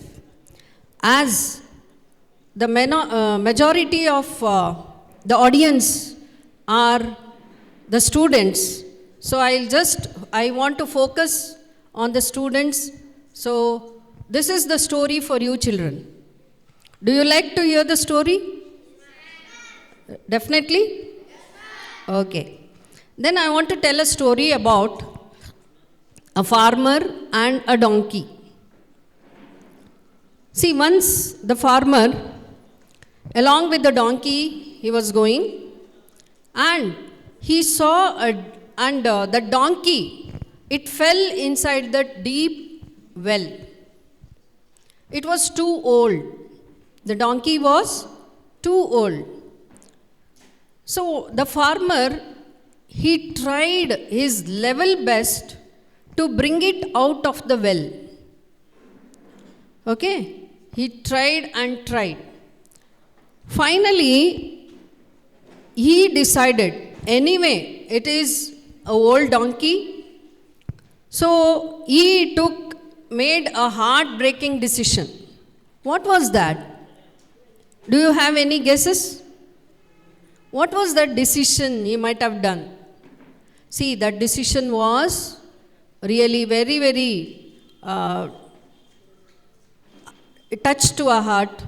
As the majority of the audience are the students, so I want to focus on the students. So this is the story for you children. Do you like to hear the story? Definitely? Okay. Then I want to tell a story about a farmer and a donkey. See, once the farmer, along with the donkey, he was going, and he saw the donkey, it fell inside the deep well. It was too old. The donkey was too old. So the farmer, he tried his level best to bring it out of the well. Okay? He tried and tried. Finally, he decided, anyway, it is an old donkey. So he made a heartbreaking decision. What was that? Do you have any guesses? What was that decision he might have done? See, that decision was really very, very touched to our heart.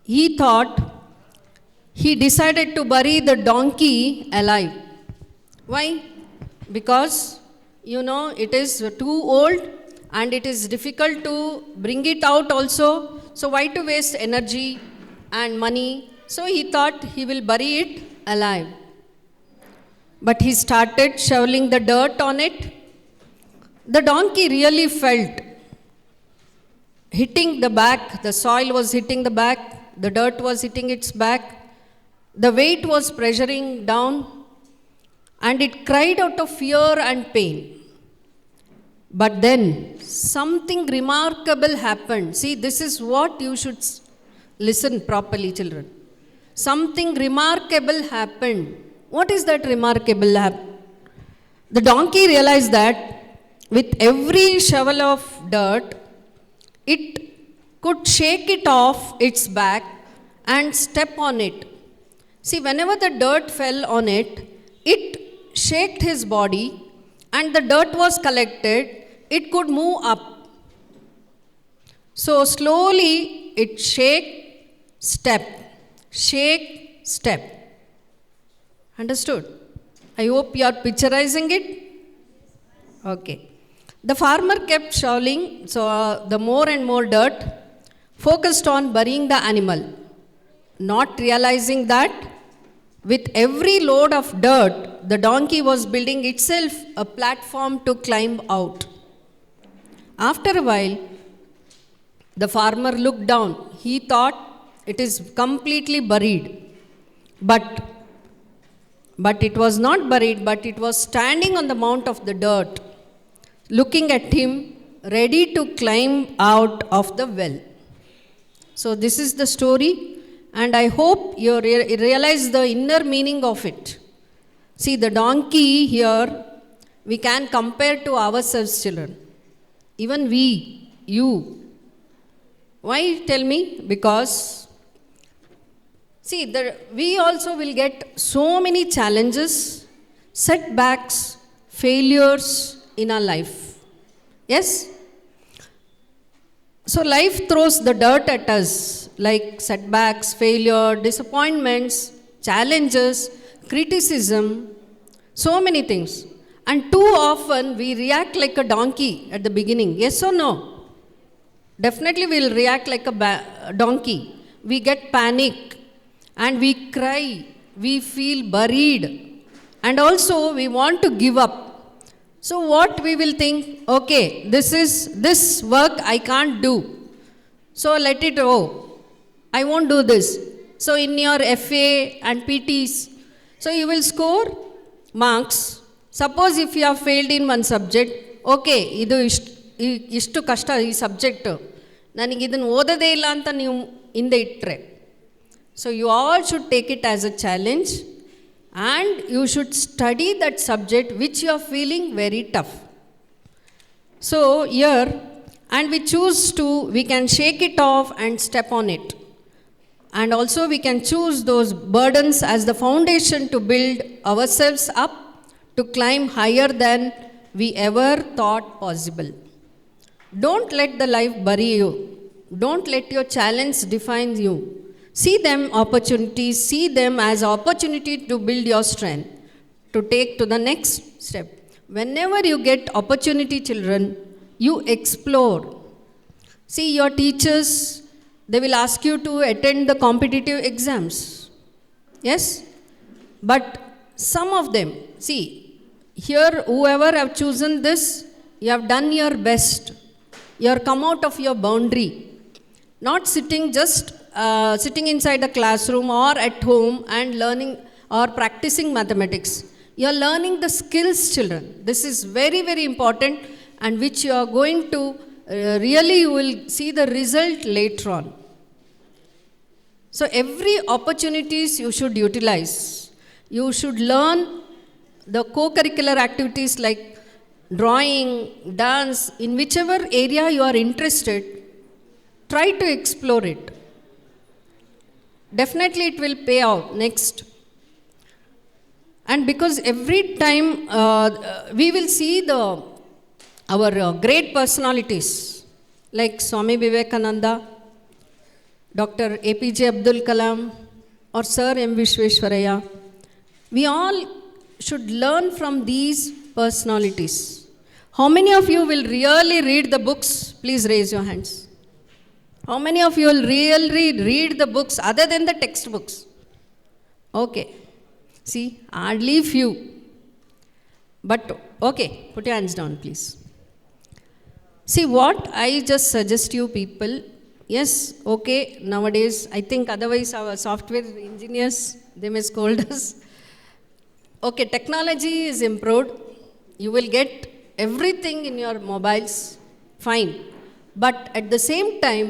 He decided to bury the donkey alive. Why? Because, it is too old and it is difficult to bring it out also. So why to waste energy and money? So he thought he will bury it alive. But he started shoveling the dirt on it. The donkey really felt hitting the back. The soil was hitting the back. The dirt was hitting its back. The weight was pressuring down. And it cried out of fear and pain. But then something remarkable happened. See, this is what you should listen properly, children. Something remarkable happened. What is that remarkable happened? The donkey realized that with every shovel of dirt, it could shake it off its back and step on it. See, whenever the dirt fell on it, it shook his body and the dirt was collected, it could move up. So slowly it shake, step, shake, step. Understood? I hope you are picturizing it. Okay. The farmer kept shoveling, so the more and more dirt, focused on burying the animal, not realizing that with every load of dirt, the donkey was building itself a platform to climb out. After a while, the farmer looked down. He thought it is completely buried. But it was not buried, but it was standing on the mount of the dirt, looking at him ready to climb out of the well. So this is the story, and I hope you realize the inner meaning of it. See, the donkey here, we can compare to ourselves, children. Even we, you. Why, tell me? Because, see, we also will get so many challenges, setbacks, failures in our life. Yes? So life throws the dirt at us, like setbacks, failure, disappointments, challenges, criticism, so many things. And too often we react like a donkey at the beginning. Yes or no? Definitely we'll react like a donkey. We get panic and we cry. We feel buried. And also we want to give up. So what we will think, okay, this work I can't do. So let it go. I won't do this. So in your FA and PTs, so you will score marks. Suppose if you have failed in one subject, okay, ಇಷ್ಟು ಕಷ್ಟ ಈ subject, ನನಗೆ ಇದನ್ನು ಓದೋದೇ ಇಲ್ಲ ಅಂತ ನೀವು ಹಿಂದೆ ಇಟ್ಟರೆ. So you all should take it as a challenge. And you should study that subject which you are feeling very tough. So here, and we can shake it off and step on it. And also we can choose those burdens as the foundation to build ourselves up to climb higher than we ever thought possible. Don't let the life bury you. Don't let your challenge define you. See them opportunities, see them as opportunity to build your strength, to take to the next step. Whenever you get opportunity, children, you explore. See, your teachers, they will ask you to attend the competitive exams. Yes? But some of them, see, here whoever have chosen this, you have done your best. You have come out of your boundary. Not sitting inside the classroom or at home and learning or practicing mathematics. You are learning the skills, children. This is very, very important, and which you are going to really you will see the result later on. So every opportunities you should utilize. You should learn the co-curricular activities like drawing, dance, in whichever area you are interested. Try to explore it. Definitely it will pay out next. And because every time we will see our great personalities like Swami Vivekananda, Dr. APJ Abdul Kalam, or Sir M. Vishweshwaraya. We all should learn from these personalities. How many of you will really read the books? Please raise your hands. How many of you will really read the books other than the textbooks? Okay. See, hardly few. But, okay, put your hands down, please. See, what I just suggest you people, yes, okay, nowadays, I think otherwise our software engineers, they may scold us. Okay, technology is improved. You will get everything in your mobiles, fine. But at the same time,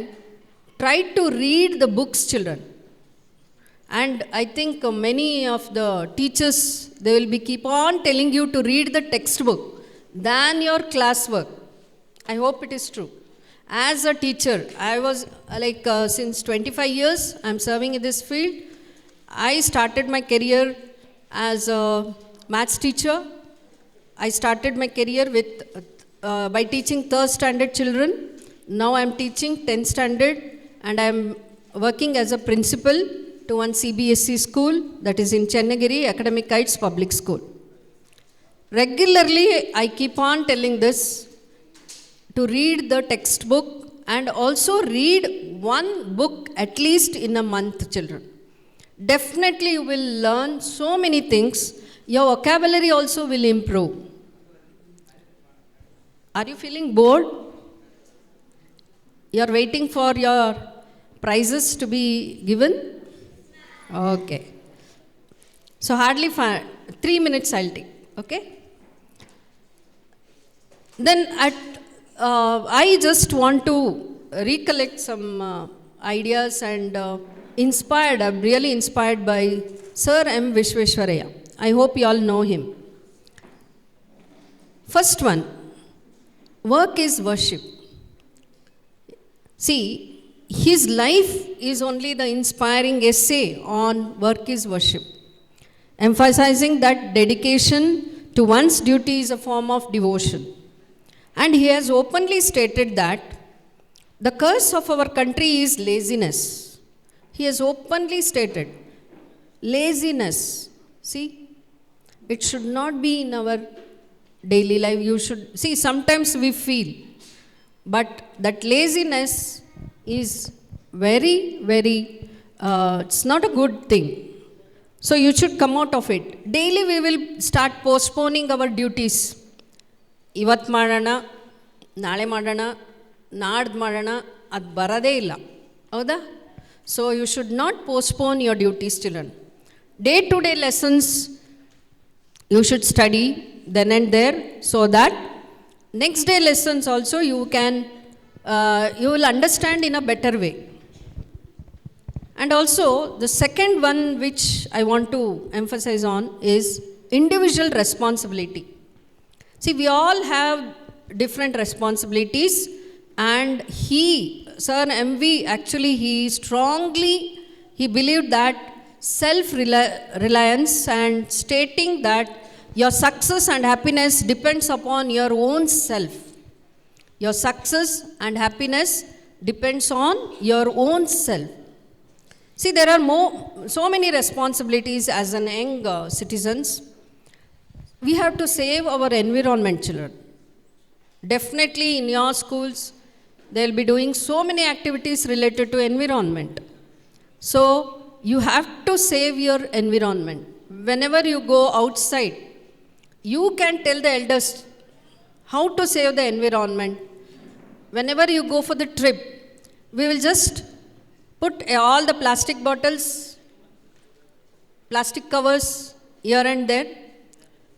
try to read the books, children. And I think many of the teachers, they will be keep on telling you to read the textbook than your classwork. I hope it is true. As a teacher, I was since 25 years, I'm serving in this field. I started my career as a maths teacher. I started my career by teaching 3rd standard children. Now I'm teaching 10th standard. And I am working as a principal to one CBSE school that is in Chennagiri, Academic Heights Public School. Regularly, I keep on telling this, to read the textbook and also read one book at least in a month, children. Definitely you will learn so many things. Your vocabulary also will improve. Are you feeling bored? You are waiting for your prizes to be given? Okay. So hardly 3 minutes I'll take, okay? Then I just want to recollect some ideas and I'm really inspired by Sir M. Vishweshwaraya. I hope you all know him. First one, work is worship. See, his life is only the inspiring essay on work is worship, emphasizing that dedication to one's duty is a form of devotion. And he has openly stated that the curse of our country is laziness. He has openly stated laziness. See, it should not be in our daily life. You should see, sometimes we feel, but that laziness is very, very, it's not a good thing. So you should come out of it. Daily we will start postponing our duties. ಇವತ್ತು ಮಾಡೋಣ, ನಾಳೆ ಮಾಡೋಣ, ನಾಡ್ದು ಮಾಡೋಣ, ಅದು ಬರೋದೇ ಇಲ್ಲ, ಹೌದಾ? So you should not postpone your duties children. Day to day lessons you should study then and there, so that next day lessons also you will understand in a better way. And also the second one which I want to emphasize on is individual responsibility. See, we all have different responsibilities, and Sir MV, actually he believed that self-reliance and stating that your success and happiness depends upon your own self. Your success and happiness depends on your own self. See, there are so many responsibilities as an young citizens. We have to save our environment, children. Definitely in your schools, they will be doing so many activities related to environment. So, you have to save your environment. Whenever you go outside, you can tell the elders how to save the environment. Whenever you go for the trip, we will just put all the plastic bottles, plastic covers here and there.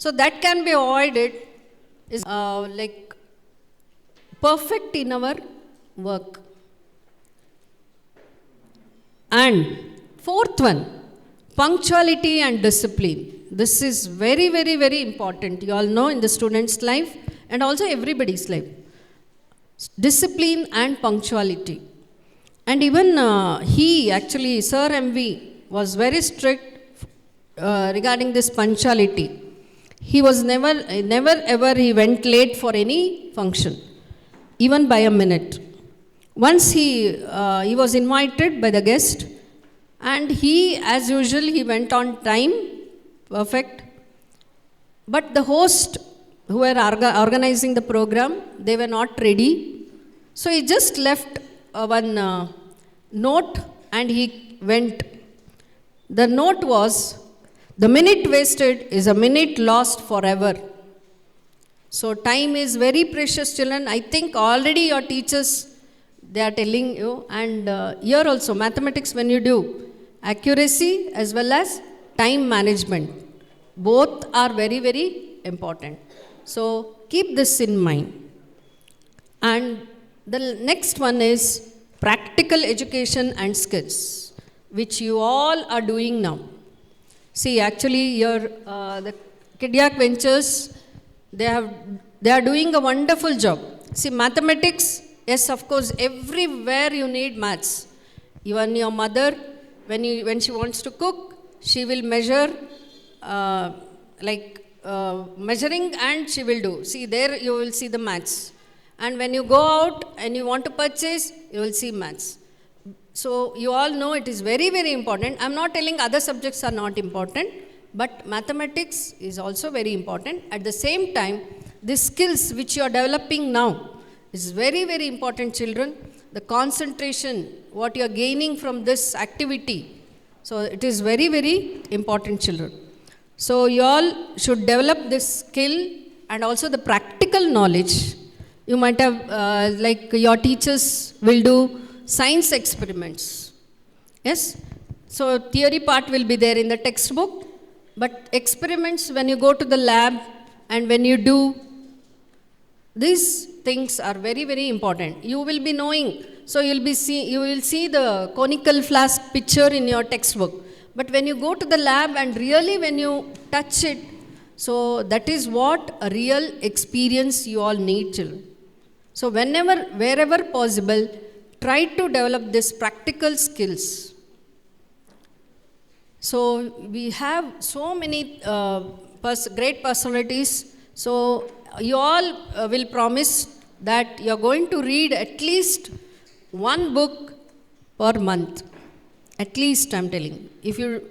So that can be avoided. Is like perfect in our work. And fourth one, punctuality and discipline. This is very, very, very important. You all know in the student's life and also everybody's life. Discipline and punctuality. And even Sir MV was very strict regarding this punctuality. He was never ever he went late for any function, even by a minute. Once he was invited by the guest, and as usual, he went on time, perfect. But the host, who were organizing the program, they were not ready. So he just left one note and he went. The note was, the minute wasted is a minute lost forever. So time is very precious, children. I think already your teachers, they are telling you, and here also, mathematics when you do, accuracy as well as time management, both are very, very important. So keep this in mind. And the next one is practical education and skills, which you all are doing now. See, actually, the Kidiak Ventures, they are doing a wonderful job. See, mathematics, yes, of course, everywhere you need maths. Even your mother, when she wants to cook, she will measure, measuring, and she will do. See, there you will see the maths. And when you go out and you want to purchase, you will see maths. So you all know it is very, very important. I'm not telling other subjects are not important, but mathematics is also very important. At the same time, the skills which you are developing now is very, very important, children. The concentration, what you are gaining from this activity. So it is very, very important, children. So you all should develop this skill and also the practical knowledge. You might have, your teachers will do science experiments. Yes? So theory part will be there in the textbook, but experiments when you go to the lab and when you do, These things are very, very important. You will be knowing, so you will see the conical flask picture in your textbook. But when you go to the lab and really when you touch it, so that is what a real experience you all need, children. So wherever possible, try to develop this practical skills. So we have so many great personalities. So you all will promise that you are going to read at least one book per month. At least, I'm telling. If you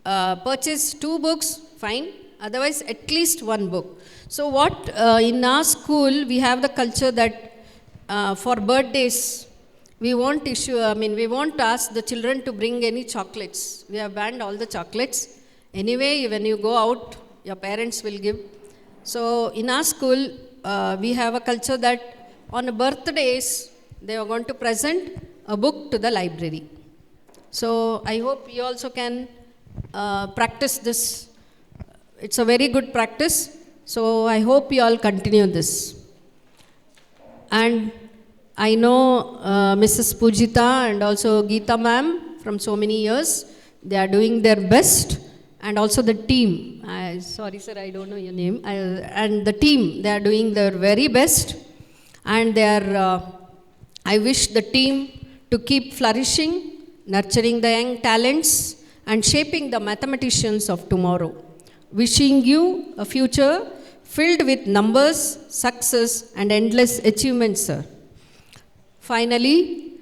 purchase 2 books, fine. Otherwise, at least one book. So what in our school, we have the culture that for birthdays, we won't ask the children to bring any chocolates. We have banned all the chocolates. Anyway, when you go out, your parents will give. So in our school, we have a culture that on birthdays, they are going to present a book to the library. So I hope you also can practice this. It's a very good practice. So I hope you all continue this. And I know Mrs. Pujita and also Geeta ma'am from so many years. They are doing their best. And also the team. Sorry sir, I don't know your name. And the team, they are doing their very best. And they are, I wish the team to keep flourishing, nurturing the young talents, and shaping the mathematicians of tomorrow. Wishing you a future filled with numbers, success, and endless achievements, sir. Finally,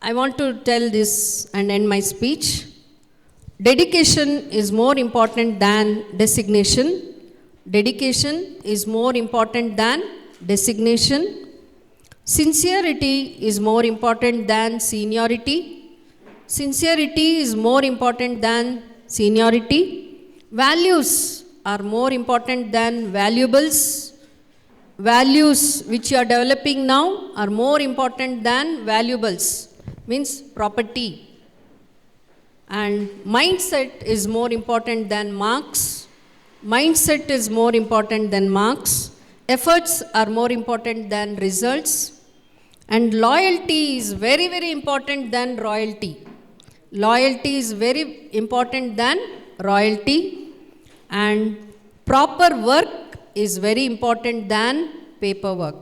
I want to tell this and end my speech. Dedication is more important than designation. Dedication is more important than designation. Sincerity is more important than seniority. Sincerity is more important than seniority. Values are more important than valuables. Values which you are developing now are more important than valuables, means property. And mindset is more important than marks. Mindset is more important than marks. Efforts are more important than results. And loyalty is very, very important than royalty. Loyalty is very important than royalty. And proper work is very important than paperwork.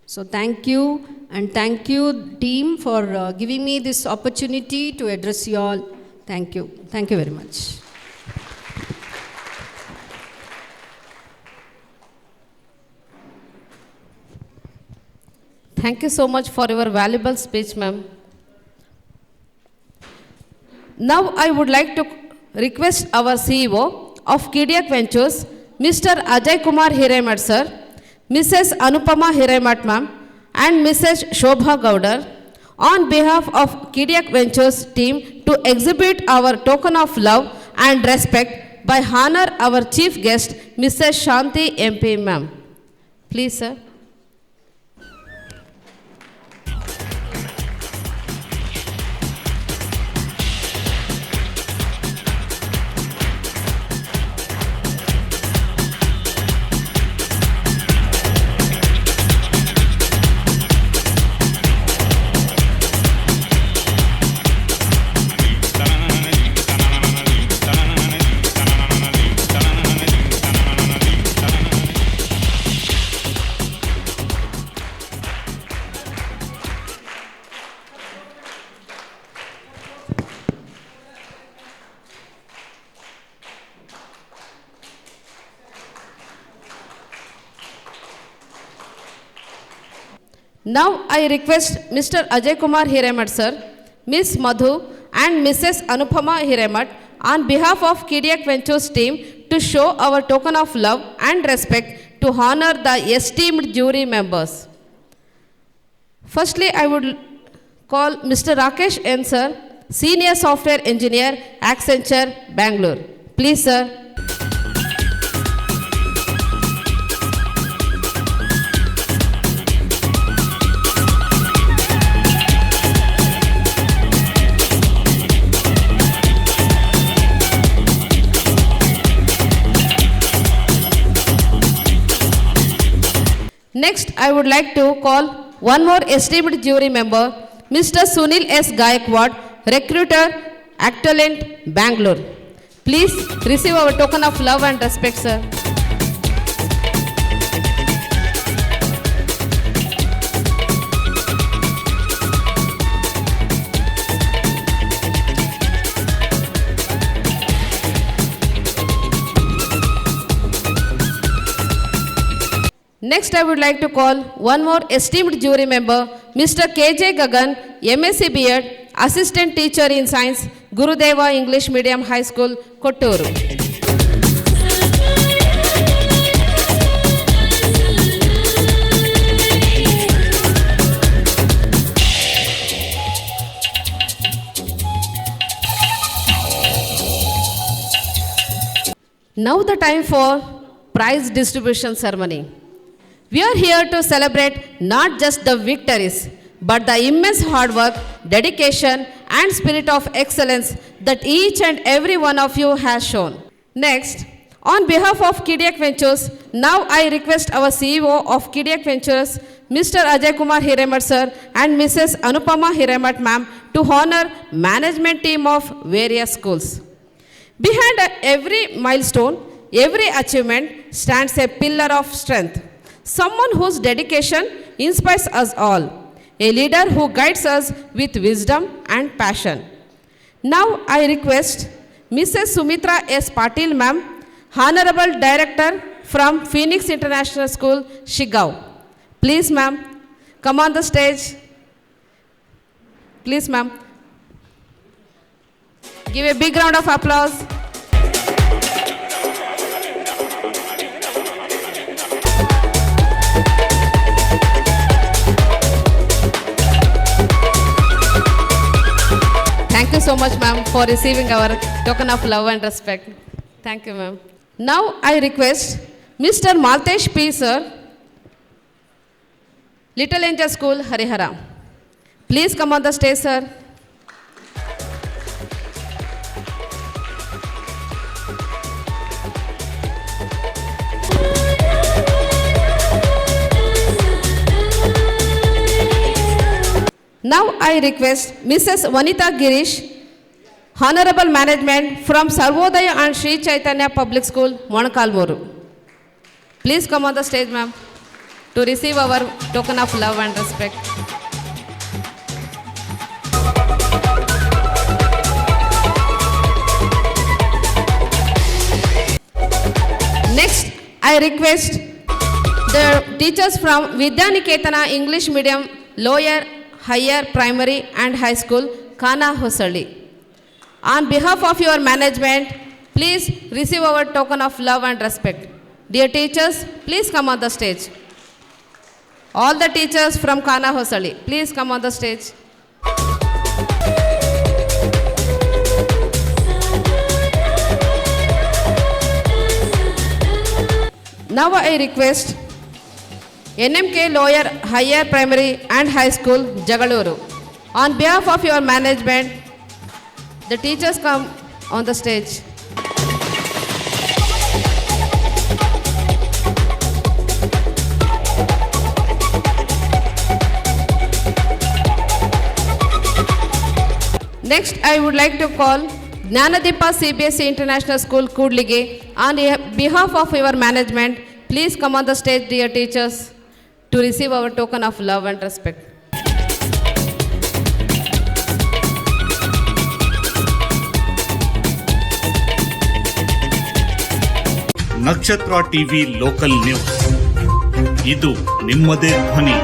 So thank you, and thank you team for giving me this opportunity to address you all. Thank you. Thank you very much. Thank you so much for your valuable speech, ma'am. Now I would like to request our CEO of Kidiak Ventures, Mr. Ajay Kumar Hiremat sir, Mrs. Anupama Hiremat ma'am, and Mrs. Shobha Gaudar, on behalf of Kidiak Ventures team to exhibit our token of love and respect by honor our chief guest, Mrs. Shanti MP ma'am. Please, sir. Now I request Mr. Ajay Kumar Hiremat sir, Miss Madhu and Mrs. Anupama Hiremat on behalf of Kidiak Ventures team to show our token of love and respect to honor the esteemed jury members. Firstly, I would call Mr. Rakesh N sir, Senior Software Engineer, Accenture, Bangalore. Please, sir. Next, I would like to call one more esteemed jury member, Mr. Sunil S. Gaikwad, Recruiter, Actalent, Bangalore. Please receive our token of love and respect, sir. Next, I would like to call one more esteemed jury member, Mr. K.J. Gagan, MSc B.Ed, Assistant Teacher in Science, Gurudeva English Medium High School, Kotturu. Now the time for prize distribution ceremony. We are here to celebrate not just the victories, but the immense hard work, dedication, and spirit of excellence that each and every one of you has shown. Next, on behalf of Kidiak Ventures, now I request our CEO of Kidiak Ventures, Mr. Ajay Kumar Hiremat sir and Mrs. Anupama Hiremat ma'am to honor management team of various schools. Behind every milestone, every achievement stands a pillar of strength. Someone whose dedication inspires us all, a leader who guides us with wisdom and passion. Now I request Mrs. Sumitra S. Patil ma'am, Honorable Director from Phoenix International School, Shigao. Please ma'am, come on the stage. Please ma'am. Give a big round of applause. Thank you so much, ma'am, for receiving our token of love and respect. Thank you, ma'am. Now I request Mr. Maltesh P. sir, Little Angel School, Harihara. Please come on the stage, sir. Now I request Mrs. Vanita Girish, Honorable Management from Sarvodaya and Sri Chaitanya Public School, Monakalmuru. Please come on the stage, ma'am, to receive our token of love and respect. Next, I request the teachers from Vidyaniketana English Medium, Lower, Higher Primary and High School, Kana Hosalli. On behalf of your management, please receive our token of love and respect. Dear teachers, please come on the stage. All the teachers from Kana Hosalli, please come on the stage. Now I request NMK Lower Higher Primary and High School, Jagaluru. On behalf of your management, the teachers come on the stage. Next, I would like to call Gnanadeepa CBSE International School, Kudlige. On behalf of your management, please come on the stage, dear teachers, to receive our token of love and respect. ನಕ್ಷತ್ರ TV local news, ಇದು ನಿಮ್ಮದೇ ಧ್ವನಿ.